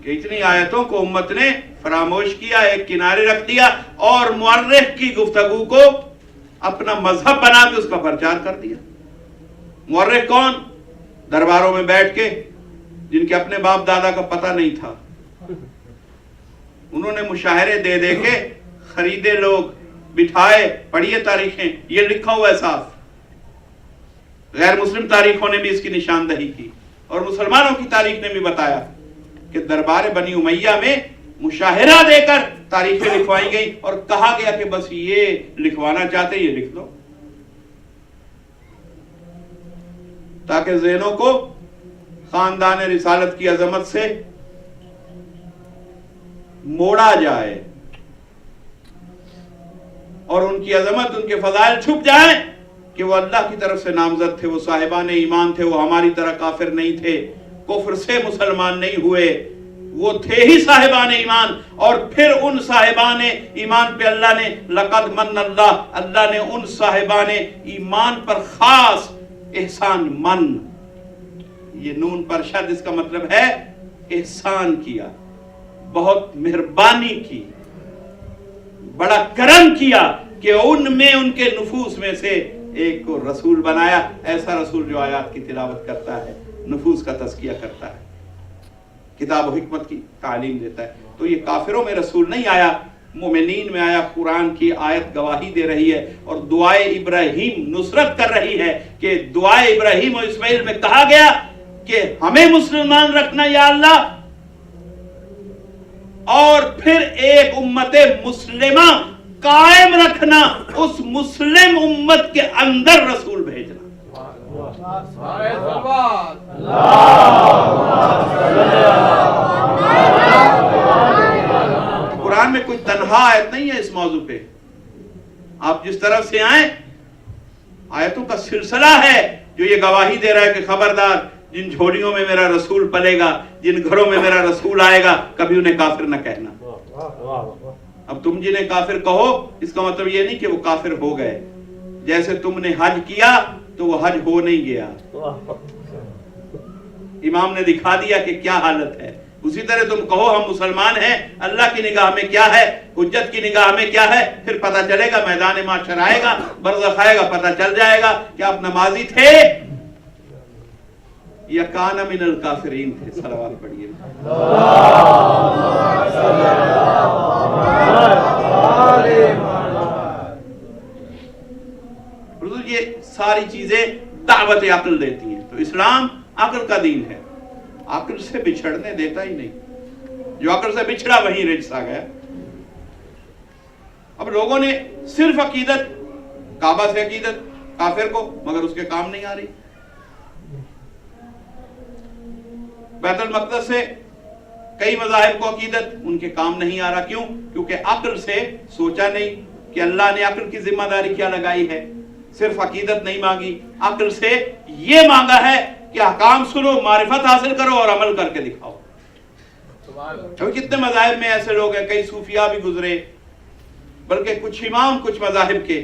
کہ اتنی آیتوں کو امت نے فراموش کیا, ایک کنارے رکھ دیا اور مورخ کی گفتگو کو اپنا مذہب بنا کے اس کا پرچار کر دیا. مورخ کون؟ درباروں میں بیٹھ کے جن کے اپنے باپ دادا کا پتہ نہیں تھا, انہوں نے مشاہرے دے دے کے خریدے, لوگ بٹھائے, پڑھیے تاریخیں, یہ لکھا ہوا ہے صاف. غیر مسلم تاریخوں نے بھی اس کی نشاندہی کی اور مسلمانوں کی تاریخ نے بھی بتایا کہ دربار بنی امیہ میں مشاہرہ دے کر تاریخیں لکھوائی گئی اور کہا گیا کہ بس یہ لکھوانا چاہتے یہ لکھ دو, تاکہ ذہنوں کو خاندان رسالت کی عظمت سے موڑا جائے اور ان کی عظمت, ان کے فضائل چھپ جائیں کہ وہ اللہ کی طرف سے نامزد تھے, وہ صاحبان ایمان تھے, وہ ہماری طرح کافر نہیں تھے, کفر سے مسلمان نہیں ہوئے, وہ تھے ہی صاحبان ایمان. اور پھر ان صاحبان ایمان پہ اللہ نے لقد من اللہ نے ان صاحبان ایمان پر خاص احسان, من, یہ نون پر شد, اس کا مطلب ہے احسان کیا, بہت مہربانی کی, بڑا کرم کیا کہ ان میں, ان کے نفوس میں سے ایک کو رسول بنایا. ایسا رسول جو آیات کی تلاوت کرتا ہے, نفوس کا تزکیہ کرتا ہے, کتاب و حکمت کی تعلیم دیتا ہے. تو یہ کافروں میں رسول نہیں آیا, مومنین میں آیا. قرآن کی آیت گواہی دے رہی ہے اور دعائے ابراہیم نصرت کر رہی ہے کہ دعائے ابراہیم اور اسماعیل میں کہا گیا کہ ہمیں مسلمان رکھنا یا اللہ, اور پھر ایک امت مسلمہ قائم رکھنا, اس مسلم امت کے اندر رسول بھیجنا. قرآن میں کوئی تنہا آیت نہیں ہے اس موضوع پہ. آپ جس طرف سے آئیں, آیتوں کا سلسلہ ہے جو یہ گواہی دے رہا ہے کہ خبردار, جن جھولیوں میں میرا رسول پلے گا, جن گھروں میں میرا رسول آئے گا, کبھی انہیں کافر نہ کہنا. اب تم جنہیں کافر کہو اس کا مطلب یہ نہیں کہ وہ کافر ہو گئے. جیسے تم نے حج کیا تو وہ حج ہو نہیں گیا, امام نے دکھا دیا کہ کیا حالت ہے. اسی طرح تم کہو ہم مسلمان ہیں, اللہ کی نگاہ میں کیا ہے, حجت کی نگاہ میں کیا ہے, پھر پتہ چلے گا, میدان معاشر آئے گا, برزخ آئے گا, پتہ چل جائے گا کہ آپ نمازی تھے یا کان من الکافرین تھے. صلوات پڑھیے. یہ ساری چیزیں دعوت عقل دیتی ہیں. تو اسلام عقل کا دین ہے, عقل سے بچھڑنے دیتا ہی نہیں. جو عقل سے بچھڑا وہیں رجس آ گیا. اب لوگوں نے صرف عقیدت, کعبہ سے عقیدت کافر کو, مگر اس کے کام نہیں آ رہی. بیت المقدس سے کئی مذاہب کو عقیدت, ان کے کام نہیں آ رہا. کیوں؟ کیونکہ عقل سے سوچا نہیں کہ اللہ نے عقل کی ذمہ داری کیا لگائی ہے. صرف عقیدت نہیں مانگی, عقل سے یہ مانگا ہے کہ احکام سنو, معرفت حاصل کرو اور عمل کر کے دکھاؤ. کتنے مذاہب میں ایسے لوگ ہیں, کئی صوفیاء بھی گزرے, بلکہ کچھ امام کچھ مذاہب کے,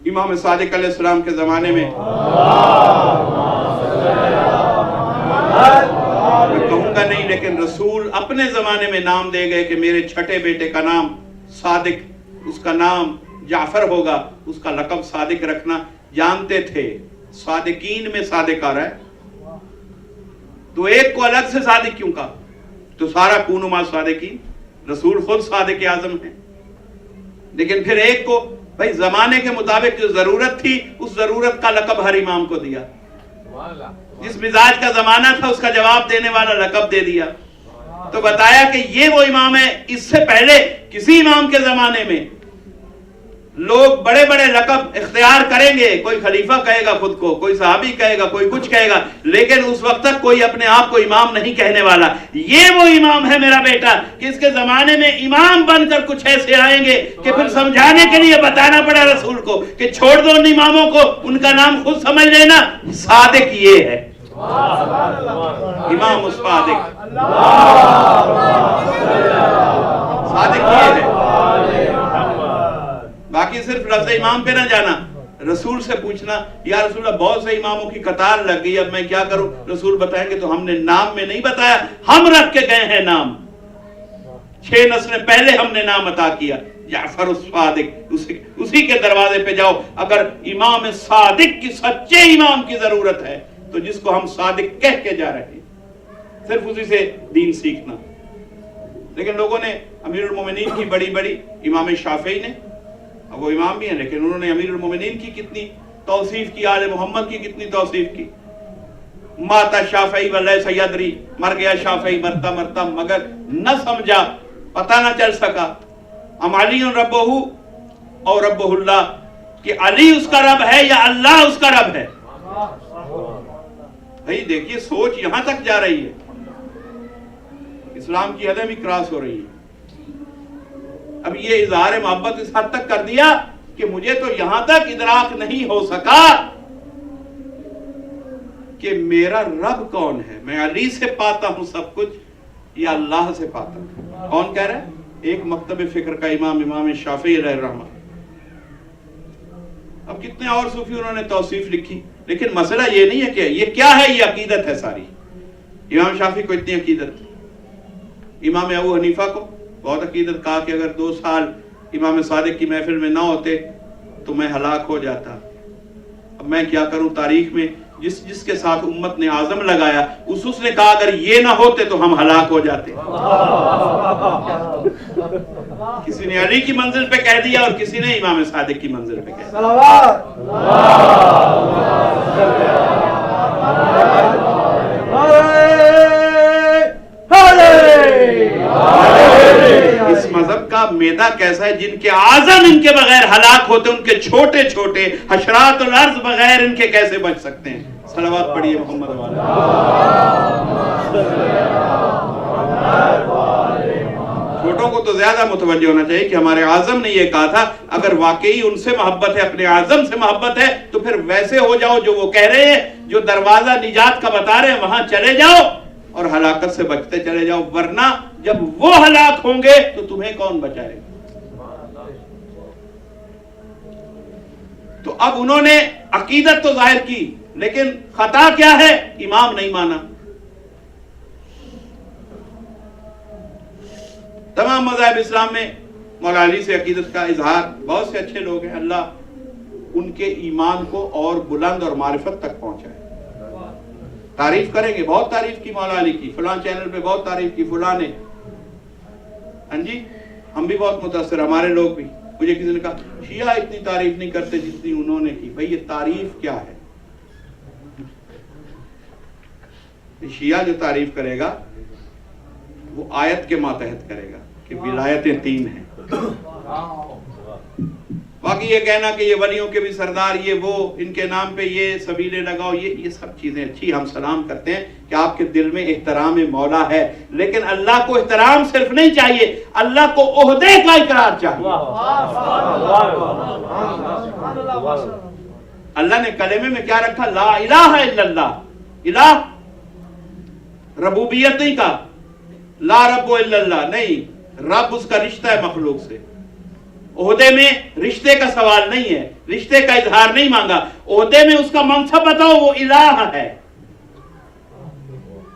امام صادق علیہ السلام کے زمانے میں میں کہوں گا نہیں، لیکن رسول اپنے زمانے میں نام دے گئے کہ میرے چھٹے بیٹے کا نام صادق، اس کا نام جعفر ہوگا، اس کا لقب صادق رکھنا جانتے تھے۔ صادقین میں صادق آ رہا ہے، تو ایک کو الگ سے صادق کیوں کہا؟ تو سارا کونوا مع صادقین، رسول خود صادق اعظم ہیں، لیکن پھر ایک کو بھائی زمانے کے مطابق جو ضرورت تھی اس ضرورت کا لقب ہر امام کو دیا، جس مزاج کا زمانہ تھا اس کا جواب دینے والا لقب دے دیا۔ تو بتایا کہ یہ وہ امام ہے۔ اس سے پہلے کسی امام کے زمانے میں لوگ بڑے بڑے لقب اختیار کریں گے، کوئی خلیفہ کہے گا خود کو، کوئی صحابی کہے گا، کوئی کچھ کہے گا، لیکن اس وقت تک کوئی اپنے آپ کو امام نہیں کہنے والا۔ یہ وہ امام ہے میرا بیٹا کہ اس کے زمانے میں امام بن کر کچھ ایسے آئیں گے کہ پھر سمجھانے کے لیے بتانا پڑا رسول کو کہ چھوڑ دو ان اماموں کو، ان کا نام خود سمجھ لینا، صادق یہ ہے، امام الصادق، صادق یہ ہے۔ باقی صرف لفظ امام پہ نہ جانا، رسول سے پوچھنا یا رسول اللہ بہت سے اماموں کی قطار لگ گئی، اب میں کیا کروں؟ رسول بتائیں گے تو ہم نے نام میں نہیں بتایا، ہم رکھ کے گئے ہیں نام، 6 نسلیں پہلے ہم نے نام عطا کیا، جعفر الصادق، اسی کے دروازے پہ جاؤ۔ اگر امام صادق کی، سچے امام کی ضرورت ہے تو جس کو ہم صادق کہہ کے جا رہے ہیں صرف اسی سے دین سیکھنا۔ لیکن لوگوں نے امیر المومنین کی بڑی امام شافعی نے، وہ امام بھی ہیں لیکن انہوں نے امیر المومنین کی کتنی توصیف کی، آل محمد کی کتنی توصیف کی۔ ماتا شافعی ولیس یدری، مر گیا شافعی مرتا مگر نہ سمجھا، پتہ نہ چل سکا۔ ام علی ربہ اور ربہ اللہ، کہ علی اس کا رب ہے یا اللہ اس کا رب ہے۔ بھائی دیکھیے سوچ یہاں تک جا رہی ہے، اسلام کی حدیں بھی کراس ہو رہی ہے۔ اب یہ اظہار محبت اس حد تک کر دیا کہ مجھے تو یہاں تک ادراک نہیں ہو سکا کہ میرا رب کون ہے، میں علی سے پاتا ہوں سب کچھ یا اللہ سے پاتا ہوں۔ کون کہہ رہا ہے؟ ایک مکتب فکر کا امام شافعی علیہ الرحمہ۔ اب کتنے اور صوفی انہوں نے توصیف لکھی، لیکن مسئلہ یہ نہیں ہے کہ یہ کیا ہے، یہ عقیدت ہے ساری۔ امام شافعی کو اتنی عقیدت، امام ابو حنیفہ کو بہت عقیدت، کہا کہ اگر 2 سال امام صادق کی محفل میں نہ ہوتے تو میں ہلاک ہو جاتا۔ اب میں کیا کروں، تاریخ میں جس کے ساتھ امت نے عزم لگایا اس نے کہا اگر یہ نہ ہوتے تو ہم ہلاک ہو جاتے۔ کسی نے علی کی منزل پہ کہہ دیا اور کسی نے امام صادق کی منزل پہ کہہ دیا۔ اس مذہب کا میدہ کیسا ہے، جن کے اعظم ان کے بغیر ہلاک ہوتے، ان کے چھوٹے چھوٹے حشرات الارض بغیر ان کے کیسے بچ سکتے ہیں؟ صلوات پڑھیے محمد والے۔ چھوٹوں کو تو زیادہ متوجہ ہونا چاہیے کہ ہمارے اعظم نے یہ کہا تھا، اگر واقعی ان سے محبت ہے، اپنے اعظم سے محبت ہے تو پھر ویسے ہو جاؤ جو وہ کہہ رہے ہیں، جو دروازہ نجات کا بتا رہے ہیں وہاں چلے جاؤ اور ہلاکت سے بچتے چلے جاؤ، ورنہ جب وہ ہلاک ہوں گے تو تمہیں کون بچائے گا؟ تو اب انہوں نے عقیدت تو ظاہر کی، لیکن خطا کیا ہے؟ امام نہیں مانا۔ تمام مذاہب اسلام میں مولا علی سے عقیدت کا اظہار، بہت سے اچھے لوگ ہیں، اللہ ان کے ایمان کو اور بلند اور معرفت تک پہنچائے۔ تعریف کریں گے، بہت تعریف کی مولا علی کی، فلاں چینل پہ بہت تعریف کی فلاں نے، ہاں جی، ہم بھی بہت متاثر، ہمارے لوگ بھی۔ مجھے کسی نے کہا شیعہ اتنی تعریف نہیں کرتے جتنی انہوں نے کی۔ بھئی یہ تعریف کیا ہے؟ شیعہ جو تعریف کرے گا وہ آیت کے ماتحت کرے گا کہ ولایتیں 3 ہیں۔ باقی یہ کہنا کہ یہ ولیوں کے بھی سردار، یہ وہ، ان کے نام پہ یہ سبیلے لگاؤ، یہ سب چیزیں اچھی، ہم سلام کرتے ہیں کہ آپ کے دل میں احترام مولا ہے، لیکن اللہ کو احترام صرف نہیں چاہیے، اللہ کو عہدے کا اقرار چاہیے۔ اللہ نے کلمے میں کیا رکھا؟ لا الہ الا اللہ۔ الہ ربوبیت نہیں کہا، لا رب الا اللہ نہیں، رب اس کا رشتہ ہے مخلوق سے۔ عہدے میں رشتے کا سوال نہیں ہے، رشتے کا اظہار نہیں مانگا، عہدے میں اس کا منصب بتاؤ، وہ الہ ہے۔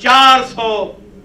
400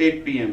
8 PM,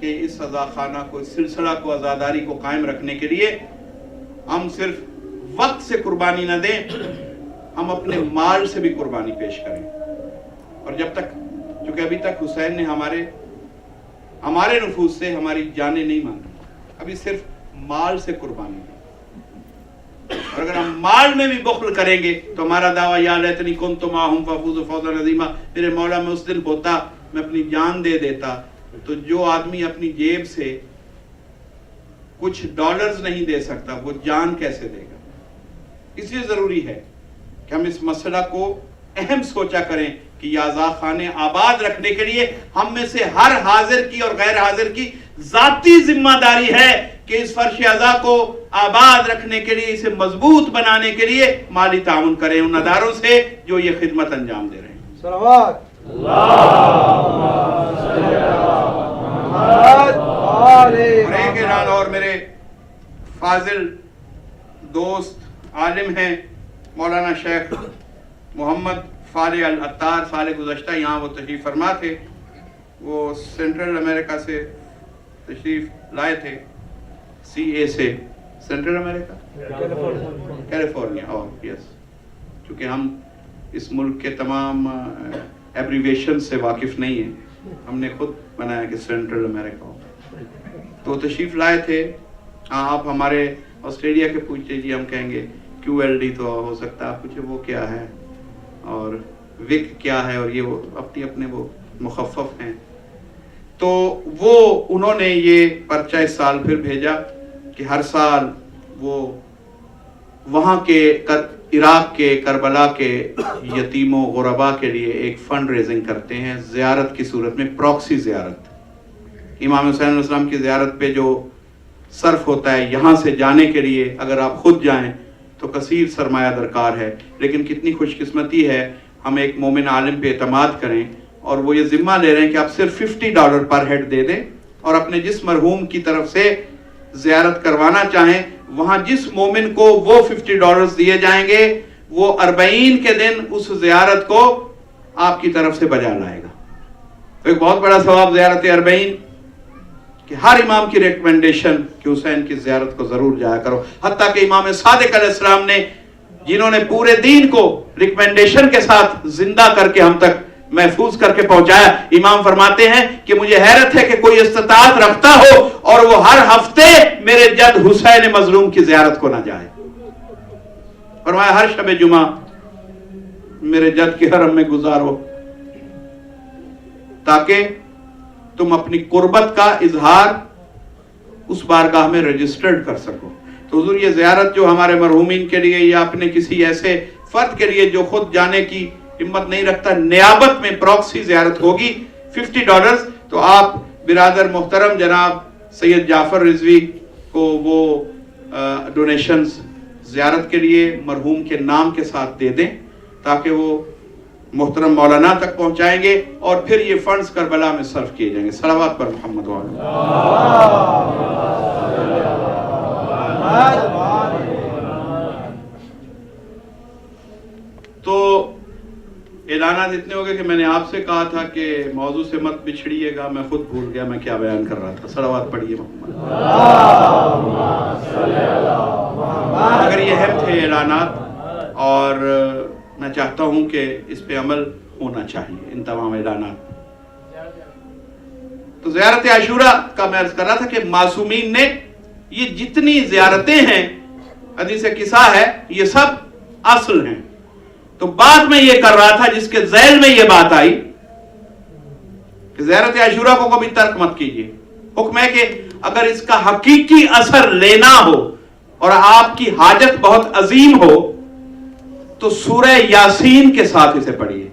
کہ اس سزا خانہ کو، اس سلسلہ کو، عزاداری کو قائم رکھنے کے لیے ہم صرف وقت سے قربانی نہ دیں، ہم اپنے مال سے بھی قربانی پیش کریں. اور جب تک، چونکہ ابھی تک حسین نے ہمارے نفوس سے ہماری جانیں نہیں مانگی، ابھی صرف مال سے قربانی دی. اور اگر ہم مال میں بھی بخل کریں گے تو ہمارا دعویٰ یا لیتنی کنت معہم فافوز فوزا عظیما، میرے مولا میں اس دن ہوتا، میں اپنی جان دے دیتا. تو جو آدمی اپنی جیب سے کچھ ڈالرز نہیں دے سکتا وہ جان کیسے دے گا؟ اس لیے ضروری ہے کہ ہم اس مسئلہ کو اہم سوچا کریں کہ یہ عزا خانے آباد رکھنے کے لیے ہم میں سے ہر حاضر کی اور غیر حاضر کی ذاتی ذمہ داری ہے کہ اس فرش عزا کو آباد رکھنے کے لیے، اسے مضبوط بنانے کے لیے مالی تعاون کریں ان اداروں سے جو یہ خدمت انجام دے رہے ہیں. صلوات اور ایک اعلان اور، میرے فاضل دوست عالم ہیں مولانا شیخ محمد فالح العطار، سال گزشتہ یہاں وہ تشریف فرما تھے. وہ سینٹرل امریکہ سے تشریف لائے تھے، سی اے سے، سینٹرل امریکہ، کیلیفورنیا. اور یس، چونکہ ہم اس ملک کے تمام ایبریویشن سے واقف نہیں ہیں، ہم نے خود بنایا کہ سینٹرل امریکہ ہو. تو تشریف لائے تھے. آپ ہمارے آسٹریلیا کے پوچھ لیجیے، ہم کہیں گے QLD تو ہو سکتا ہے، آپ پوچھے وہ کیا ہے اور وک کیا ہے، اور یہ وہ اپنے وہ مخفف ہیں. تو وہ انہوں نے یہ پرچہ اس سال پھر بھیجا کہ ہر سال وہ وہاں کے عراق کے کربلا کے یتیموں غربا کے لیے ایک فنڈ ریزنگ کرتے ہیں زیارت کی صورت میں، پروکسی زیارت. امام حسین علیہ السلام کی زیارت پہ جو صرف ہوتا ہے یہاں سے جانے کے لیے، اگر آپ خود جائیں تو کثیر سرمایہ درکار ہے. لیکن کتنی خوش قسمتی ہے ہم ایک مومن عالم پہ اعتماد کریں اور وہ یہ ذمہ لے رہے ہیں کہ آپ صرف $50 پر ہیڈ دے دیں، اور اپنے جس مرحوم کی طرف سے زیارت کروانا چاہیں وہاں جس مومن کو وہ $50 دیے جائیں گے وہ 40 کے دن اس زیارت کو آپ کی طرف سے بجا لائے گا. تو ایک بہت بڑا ثواب زیارت 40، کہ ہر امام کی ریکمنڈیشن کہ حسین کی زیارت کو ضرور جایا کرو. حتیٰ کہ امام صادق علیہ السلام نے، جنہوں نے پورے دین کو ریکمنڈیشن کے ساتھ زندہ کر کے ہم تک محفوظ کر کے پہنچایا، امام فرماتے ہیں کہ مجھے حیرت ہے کہ کوئی استطاعت رکھتا ہو اور وہ ہر ہفتے میرے جد حسین مظلوم کی زیارت کو نہ جائے. فرمایا ہر شب جمعہ میرے جد کے حرم میں گزارو تاکہ تم اپنی قربت کا اظہار اس بارگاہ میں رجسٹرڈ کر سکو. تو حضور یہ زیارت جو ہمارے مرحومین کے لیے یا اپنے کسی ایسے فرد کے لیے جو خود جانے کی ہمت نہیں رکھتا، نیابت میں پروکسی زیارت ہوگی $50. تو آپ برادر محترم جناب سید جعفر رضوی کو وہ ڈونیشنز زیارت کے لیے مرحوم کے نام کے ساتھ دے دیں تاکہ وہ محترم مولانا تک پہنچائیں گے اور پھر یہ فنڈز کربلا میں صرف کیے جائیں گے. صلوات پر محمد وعلیہ. تو اعلانات اتنے ہو گئے کہ میں نے آپ سے کہا تھا کہ موضوع سے مت بچھڑیے گا، میں خود بھول گیا میں کیا بیان کر رہا تھا. صلوات پڑھیے محمد. اگر یہ اہم تھے اعلانات اور میں چاہتا ہوں کہ اس پہ عمل ہونا چاہیے ان تمام اعلانات. تو زیارت عاشورہ کا میں عرض کر رہا تھا کہ معصومین نے یہ جتنی زیارتیں ہیں، حدیث قصہ ہے، یہ سب اصل ہیں. تو بعد میں یہ کر رہا تھا جس کے ذیل میں یہ بات آئی کہ زیارت عاشورہ کو کبھی ترک مت کیجیے. حکم ہے کہ اگر اس کا حقیقی اثر لینا ہو اور آپ کی حاجت بہت عظیم ہو تو سورہ یاسین کے ساتھ اسے پڑھیے.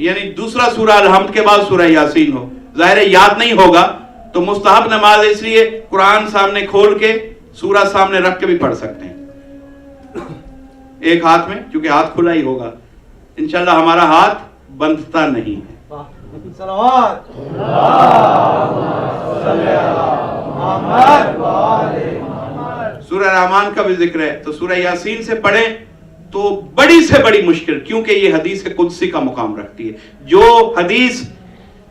یعنی دوسرا سورہ الحمد کے بعد سورہ یاسین ہو. ظاہر یاد نہیں ہوگا تو مستحب نماز اس لیے قرآن سامنے کھول کے سورہ سامنے رکھ کے بھی پڑھ سکتے ہیں ایک ہاتھ میں، کیونکہ ہاتھ کھلا ہی ہوگا. انشاءاللہ ہمارا ہاتھ بندھتا نہیں ہے. صلوات سورہ رحمان کا بھی ذکر ہے تو سورہ یاسین سے پڑھیں تو بڑی سے بڑی مشکل، کیونکہ یہ حدیث قدسی کا مقام رکھتی ہے. جو حدیث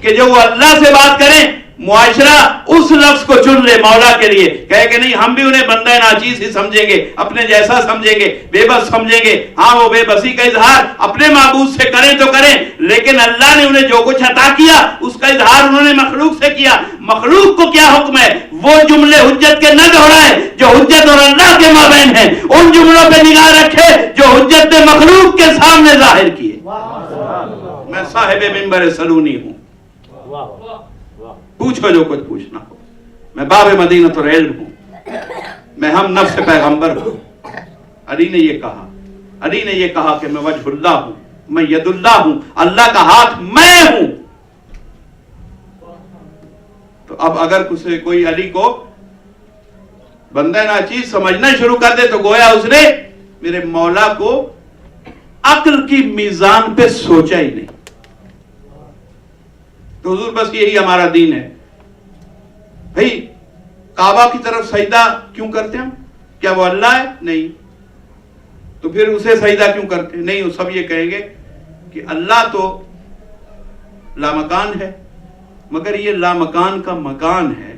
کہ جو وہ اللہ سے بات کریں معاشرہ اس لفظ کو چن لے مولا کے لیے، کہے کہ نہیں ہم بھی انہیں بندہ ناچیز ہی سمجھیں گے، اپنے جیسا سمجھیں گے، بے بس سمجھیں گے. ہاں وہ بے بسی کا اظہار اپنے معبود سے کریں تو کریں، لیکن اللہ نے انہیں جو کچھ عطا کیا اس کا اظہار انہوں نے مخلوق سے کیا. مخلوق کو کیا حکم ہے؟ وہ جملے حجت کے نہ دہرائے جو حجت اور اللہ کے مابین ہیں، ان جملوں پہ نگاہ رکھے جو حجت نے مخلوق کے سامنے ظاہر کیے. میں صاحب منبر سلونی ہوں، پوچھو جو کچھ پوچھنا ہو. میں باب مدینۃ العلم ہوں، میں ہم نفس پیغمبر ہوں. علی نے یہ کہا، علی نے یہ کہا کہ میں وجہ اللہ ہوں، میں ید اللہ ہوں، اللہ کا ہاتھ میں ہوں. تو اب اگر کوئی علی کو بندہ ناچیز سمجھنا شروع کر دے تو گویا اس نے میرے مولا کو عقل کی میزان پہ سوچا ہی نہیں. تو حضور بس یہی ہمارا دین ہے. بھئی کعبہ کی طرف سجدہ کیوں کرتے ہیں؟ کیا وہ اللہ ہے؟ نہیں. تو پھر اسے سجدہ کیوں کرتے ہیں؟ نہیں. وہ سب یہ کہیں گے کہ اللہ تو لامکان ہے، مگر یہ لامکان کا مکان ہے،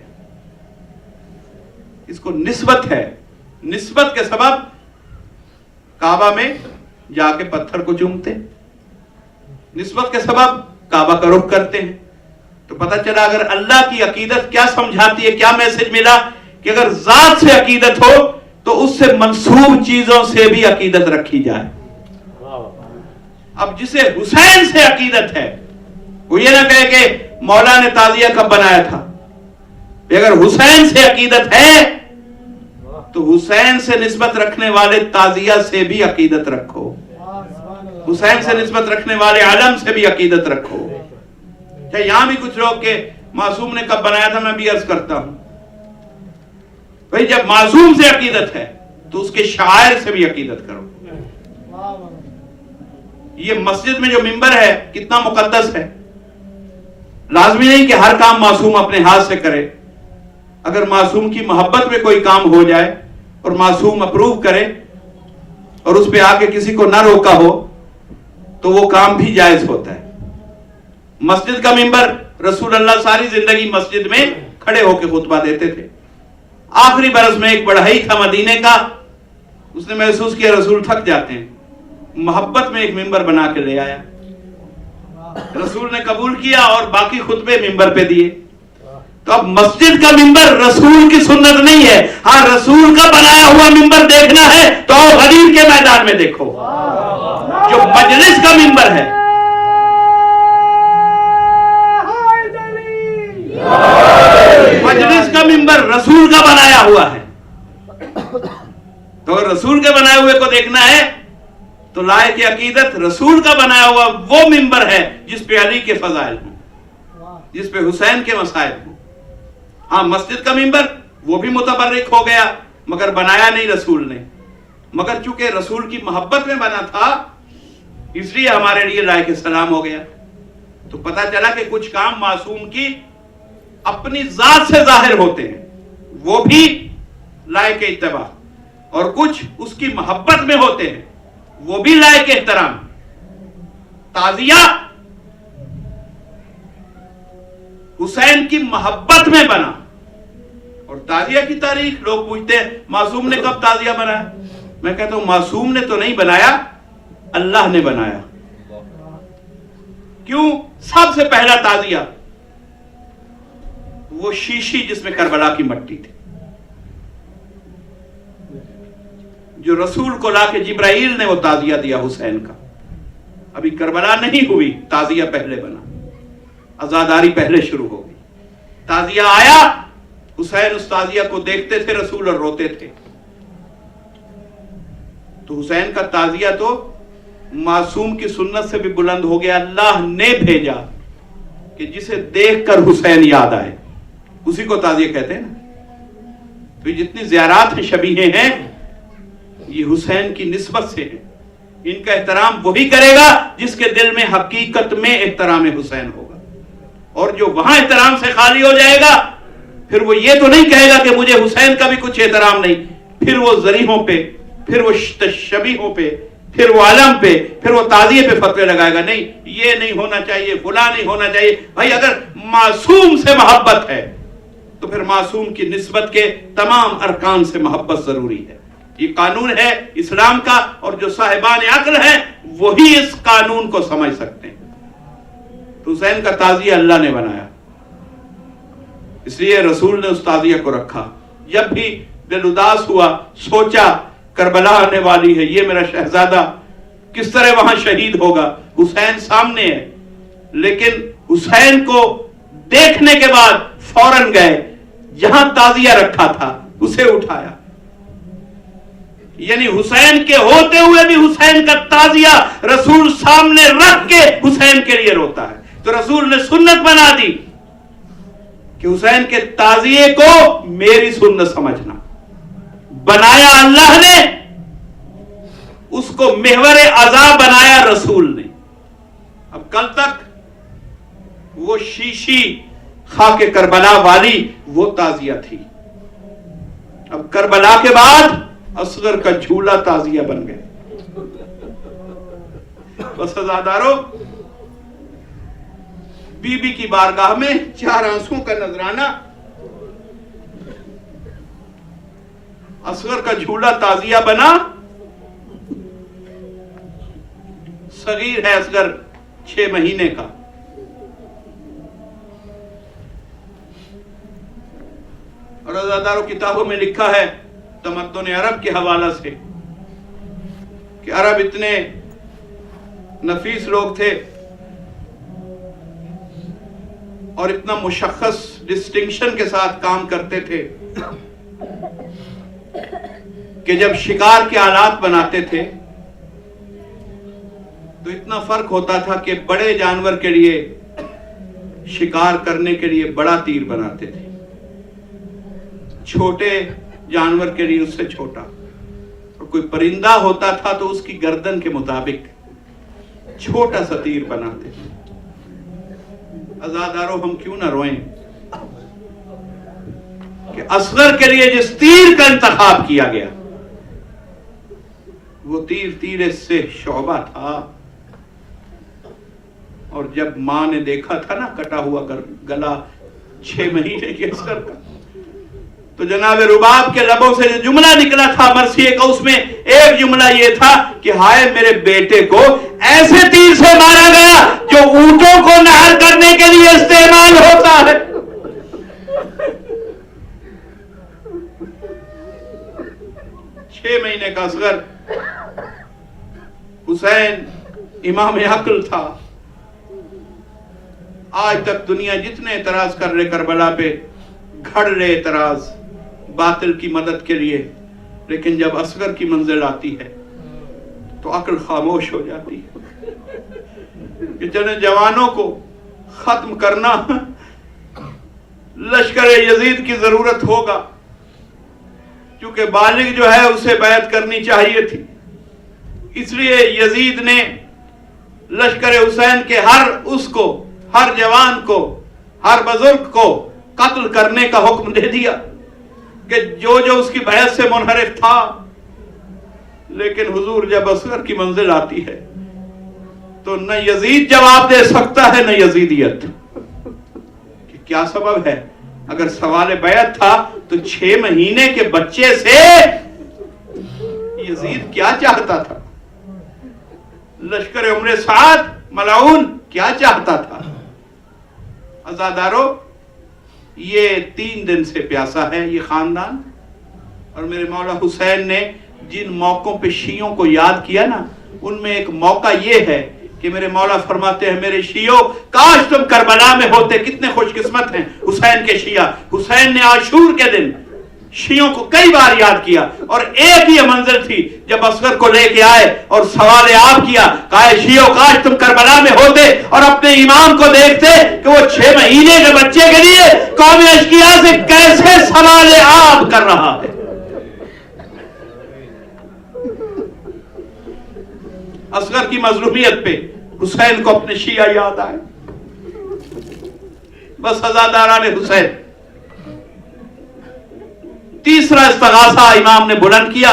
اس کو نسبت ہے. نسبت کے سبب کعبہ میں جا کے پتھر کو چومتے، نسبت کے سبب کعبہ کا رخ کرتے ہیں. تو پتہ چلا اگر اللہ کی عقیدت کیا سمجھاتی ہے، کیا میسج ملا کہ اگر ذات سے عقیدت ہو تو اس سے منسوب چیزوں سے بھی عقیدت رکھی جائے. اب جسے حسین سے عقیدت ہے وہ یہ نہ کہے کہ مولا نے تعزیہ کب بنایا تھا. اگر حسین سے عقیدت ہے تو حسین سے نسبت رکھنے والے تعزیہ سے بھی عقیدت رکھو، حسین سے نسبت رکھنے والے علم سے بھی عقیدت رکھو. یہاں بھی کچھ لوگ کہ معصوم نے کب بنایا تھا میں بھی عرض کرتا ہوں. بھئی جب معصوم سے عقیدت ہے تو اس کے شاعر سے بھی عقیدت کرو. یہ مسجد میں جو منبر ہے کتنا مقدس ہے. لازمی نہیں کہ ہر کام معصوم اپنے ہاتھ سے کرے. اگر معصوم کی محبت میں کوئی کام ہو جائے اور معصوم اپروو کرے اور اس پہ آ کے کسی کو نہ روکا ہو تو وہ کام بھی جائز ہوتا ہے. مسجد کا منبر رسول اللہ ساری زندگی مسجد میں کھڑے ہو کے خطبہ دیتے تھے. آخری برس میں ایک بڑھائی تھا مدینے کا، اس نے محسوس کیا رسول تھک جاتے ہیں، محبت میں ایک منبر بنا کے لے آیا. رسول نے قبول کیا اور باقی خطبے منبر پہ دیے. تو اب مسجد کا منبر رسول کی سنت نہیں ہے. ہاں رسول کا بنایا ہوا منبر دیکھنا ہے تو غدیر کے میدان میں دیکھو. جو مجلس کا منبر ہے، مجلس کا منبر رسول کا بنایا ہوا ہے. تو اگر رسول کے بنائے ہوئے کو دیکھنا ہے تو لائق عقیدت رسول کا بنایا ہوا وہ منبر ہے جس پہ علی کے فضائل ہوں، جس پہ حسین کے مسائل ہوں. ہاں مسجد کا منبر وہ بھی متبرک ہو گیا مگر بنایا نہیں رسول نے. مگر چونکہ رسول کی محبت میں بنا تھا اس لیے ہمارے لیے لائق سلام ہو گیا. تو پتہ چلا کہ کچھ کام معصوم کی اپنی ذات سے ظاہر ہوتے ہیں وہ بھی لائق اتباع، اور کچھ اس کی محبت میں ہوتے ہیں وہ بھی لائق احترام. تعزیہ حسین کی محبت میں بنا. اور تعزیہ کی تاریخ لوگ پوچھتے ہیں معصوم نے کب تعزیہ بنایا. میں کہتا ہوں معصوم نے تو نہیں بنایا، اللہ نے بنایا. کیوں؟ سب سے پہلا تعزیہ وہ شیشی جس میں کربلا کی مٹی تھی، جو رسول کو لا کے جبرائیل نے وہ تعزیہ دیا حسین کا. ابھی کربلا نہیں ہوئی، تعزیہ پہلے بنا، عزاداری پہلے شروع ہو گئی. تعزیہ آیا، حسین اس تعزیہ کو دیکھتے تھے رسول اور روتے تھے. تو حسین کا تعزیہ تو معصوم کی سنت سے بھی بلند ہو گیا. اللہ نے بھیجا کہ جسے دیکھ کر حسین یاد آئے، اسی کو تعزیہ کہتے ہیں نا. تو جتنی زیارات ہیں شبیہیں ہیں یہ حسین کی نسبت سے ہیں. ان کا احترام وہی کرے گا جس کے دل میں حقیقت میں احترام حسین ہوگا. اور جو وہاں احترام سے خالی ہو جائے گا پھر وہ یہ تو نہیں کہے گا کہ مجھے حسین کا بھی کچھ احترام نہیں. پھر وہ ذریحوں پہ، پھر وہ شبیہوں پہ، پھر وہ علم پہ، پھر وہ تعزیے پہ فتوے لگائے گا، نہیں یہ نہیں ہونا چاہیے، فلاں نہیں ہونا چاہیے۔ بھائی اگر معصوم سے محبت ہے تو پھر معصوم کی نسبت کے تمام ارکان سے محبت ضروری ہے۔ یہ قانون ہے اسلام کا، اور جو صاحبان عقل ہیں وہی اس قانون کو سمجھ سکتے ہیں۔ تو حسین کا تعزیہ اللہ نے بنایا، اس لیے رسول نے اس تعزیہ کو رکھا۔ جب بھی دل اداس ہوا، سوچا کربلا آنے والی ہے، یہ میرا شہزادہ کس طرح وہاں شہید ہوگا، حسین سامنے ہے، لیکن حسین کو دیکھنے کے بعد فوراً گئے جہاں تعزیہ رکھا تھا اسے اٹھایا۔ یعنی حسین کے ہوتے ہوئے بھی حسین کا تعزیہ رسول سامنے رکھ کے حسین کے لیے روتا ہے۔ تو رسول نے سنت بنا دی کہ حسین کے تعزیے کو میری سنت سمجھنا، بنایا اللہ نے، اس کو محور عزا بنایا رسول نے۔ اب کل تک وہ شیشی خاک کربلا والی وہ تعزیہ تھی، اب کربلا کے بعد اصغر کا جھولا تعزیہ بن گئے۔ بس عزادارو، بی بی کی بارگاہ میں 4 آنسوں کا نذرانہ، اصغر کا جھولا تعزیہ بنا۔ صغیر ہے اصغر 6 مہینے کا، اور عزاداروں کتابوں میں لکھا ہے تمدن عرب کے حوالہ سے کہ عرب اتنے نفیس لوگ تھے اور اتنا مشخص ڈسٹنکشن کے ساتھ کام کرتے تھے کہ جب شکار کے آلات بناتے تھے تو اتنا فرق ہوتا تھا کہ بڑے جانور کے لیے شکار کرنے کے لیے بڑا تیر بناتے تھے، چھوٹے جانور کے لیے اس سے چھوٹا، اور کوئی پرندہ ہوتا تھا تو اس کی گردن کے مطابق چھوٹا سا تیر بناتے تھے۔ عزادارو ہم کیوں نہ روئیں کہ اصغر کے لیے جس تیر کا انتخاب کیا گیا وہ تیر تیر سے شعبہ تھا، اور جب ماں نے دیکھا تھا نا کٹا ہوا گلا 6 مہینے کے اصغر کا، تو جناب رباب کے لبوں سے جو جملہ نکلا تھا مرثیے کا، اس میں ایک جملہ یہ تھا کہ ہائے میرے بیٹے کو ایسے تیر سے مارا گیا جو اونٹوں کو نہر کرنے کے لیے استعمال ہوتا ہے۔ 6 مہینے کا اصغر، حسین امام عقل تھا۔ آج تک دنیا جتنے اعتراض کر رہے کربلا پہ، گھڑ رہے اعتراض باطل کی مدد کے لیے، لیکن جب اصغر کی منزل آتی ہے تو عقل خاموش ہو جاتی ہے۔ اتنے جوانوں کو ختم کرنا لشکر یزید کی ضرورت ہوگا، کیونکہ بالغ جو ہے اسے بیعت کرنی چاہیے تھی، اس لیے یزید نے لشکر حسین کے ہر جوان کو، ہر بزرگ کو قتل کرنے کا حکم دے دیا کہ جو اس کی بیعت سے منحرف تھا۔ لیکن حضور جب اصغر کی منزل آتی ہے تو نہ یزید جواب دے سکتا ہے نہ یزیدیت، کہ کیا سبب ہے؟ اگر سوال بیعت تھا تو 6 مہینے کے بچے سے یزید کیا چاہتا تھا؟ لشکر عمر سعد ملعون کیا چاہتا تھا؟ عزادارو، یہ 3 دن سے پیاسا ہے یہ خاندان، اور میرے مولا حسین نے جن موقعوں پہ شیعوں کو یاد کیا نا، ان میں ایک موقع یہ ہے کہ میرے مولا فرماتے ہیں میرے شیعوں کاش تم کربلا میں ہوتے، کتنے خوش قسمت ہیں حسین کے شیعہ۔ حسین نے عاشور کے دن شیعوں کو کئی بار یاد کیا، اور ایک ہی منظر تھی جب اصغر کو لے کے آئے اور سوال آپ کیا، کہا شیعوں کاش تم کربلا میں ہوتے اور اپنے امام کو دیکھتے کہ وہ 6 مہینے کے بچے کے لیے قوم اشقیاء سے کیسے سوال آپ کر رہا ہے۔ اصغر کی مظلومیت پہ حسین کو اپنے شیعہ یاد آئے۔ بس عزاداران حسین، تیسرا استغاثہ امام نے بلند کیا،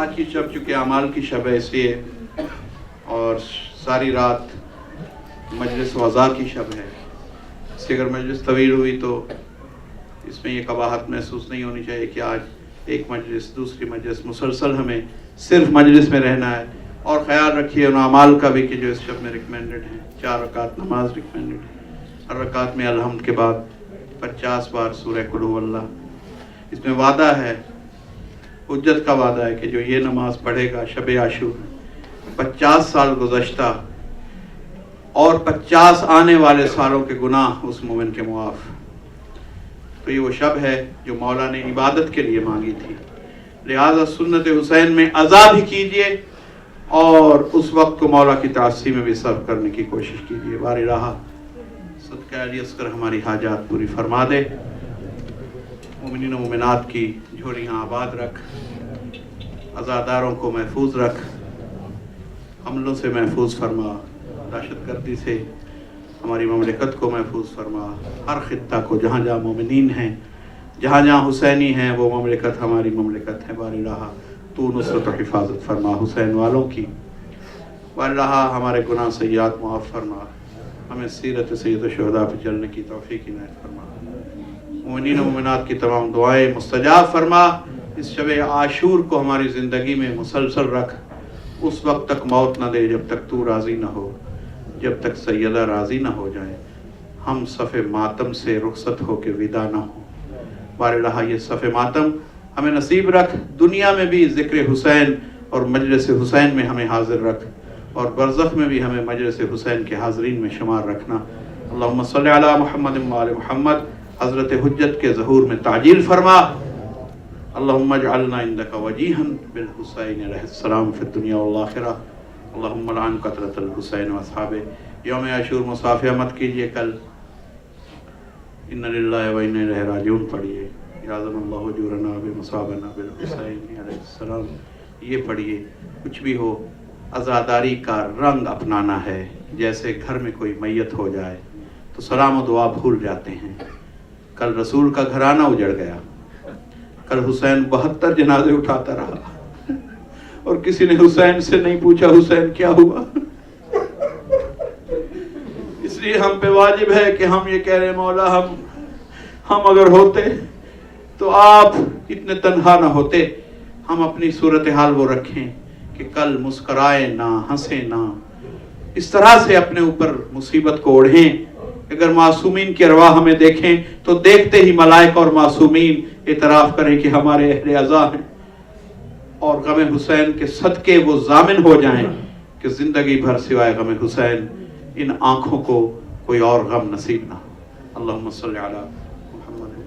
آج کی شب چونکہ اعمال کی شب ہے اس لیے، اور ساری رات مجلس وضع کی شب ہے، اس سے اگر مجلس طویل ہوئی تو اس میں یہ قباحت محسوس نہیں ہونی چاہیے کہ آج ایک مجلس دوسری مجلس مسلسل ہمیں صرف مجلس میں رہنا ہے۔ اور خیال رکھیے ان اعمال کا بھی کہ جو اس شب میں ریکمینڈڈ ہیں، 4 رکعت نماز ریکمینڈڈ ہے، ہر رکعت میں الحمد کے بعد 50 بار سورہ قل هو اللہ۔ اس میں وعدہ ہے، حجت کا وعدہ ہے کہ جو یہ نماز پڑھے گا شب عاشور 50 سال گزشتہ اور 50 آنے والے سالوں کے گناہ اس مومن کے معاف۔ تو یہ وہ شب ہے جو مولا نے عبادت کے لیے مانگی تھی، لہذا سنت حسین میں عزا بھی کیجئے اور اس وقت کو مولا کی تعصیب میں بھی صرف کرنے کی کوشش کیجئے۔ باری راہ صدقہ علی اصغر ہماری حاجات پوری فرما دے، مومنین و مومنات کی جھولیاں آباد رکھ، عزاداروں کو محفوظ رکھ، حملوں سے محفوظ فرما، دہشت گردی سے ہماری مملکت کو محفوظ فرما، ہر خطہ کو جہاں جہاں مومنین ہیں، جہاں جہاں حسینی ہیں، وہ مملکت ہماری مملکت ہے۔ باری راہ تو نصرت و حفاظت فرما حسین والوں کی، باری راہ ہمارے گناہ سیئات معاف فرما، ہمیں سیرت سید الشہداء پہ چلنے کی توفیق عنایت فرما، مومنین و مومنات کی تمام دعائیں مستجاب فرما۔ اس شب عاشور کو ہماری زندگی میں مسلسل رکھ، اس وقت تک موت نہ دے جب تک تو راضی نہ ہو، جب تک سیدہ راضی نہ ہو جائے، ہم صف ماتم سے رخصت ہو کے ودا نہ ہو۔ بار رہا یہ صف ماتم ہمیں نصیب رکھ، دنیا میں بھی ذکر حسین اور مجلس حسین میں ہمیں حاضر رکھ، اور برزخ میں بھی ہمیں مجلس حسین کے حاضرین میں شمار رکھنا۔ اللہم صلی علی محمد و آل محمد، حضرت حجت کے ظہور میں تعجیل فرما۔ اللہم اجعلنا عندک وجیہا بالحسین علیہ السلام فی الدنیا والآخرہ۔ اللہم لعن قتلۃ الحسین و اصحابہ۔ یوم عاشور مصافحہ مت کیجئے، کل ان للہ و انا الیہ راجعون پڑھیے، یعظم اللہ اجورنا بمصابنا بالحسین علیہ السلام، یہ پڑھیے۔ کچھ بھی ہو، عزاداری کا رنگ اپنانا ہے۔ جیسے گھر میں کوئی میت ہو جائے تو سلام و دعا بھول جاتے ہیں۔ کل رسول کا گھرانہ اجڑ گیا، کل حسین 72 جنازے اٹھاتا رہا اور کسی نے حسین سے نہیں پوچھا حسین کیا ہوا۔ اس لیے ہم پہ واجب ہے کہ ہم یہ کہہ رہے مولا ہم اگر ہوتے تو آپ اتنے تنہا نہ ہوتے۔ ہم اپنی صورتحال وہ رکھیں کہ کل مسکرائے نہ، ہنسے نہ، اس طرح سے اپنے اوپر مصیبت کو اوڑھیں۔ اگر معصومین کی ارواح ہمیں دیکھیں تو دیکھتے ہی ملائکہ اور معصومین اعتراف کریں کہ ہمارے اہل عزا ہیں، اور غم حسین کے صدقے وہ ضامن ہو جائیں کہ زندگی بھر سوائے غم حسین ان آنکھوں کو کوئی اور غم نصیب نہ ہو۔ اللہم صلی علی محمد۔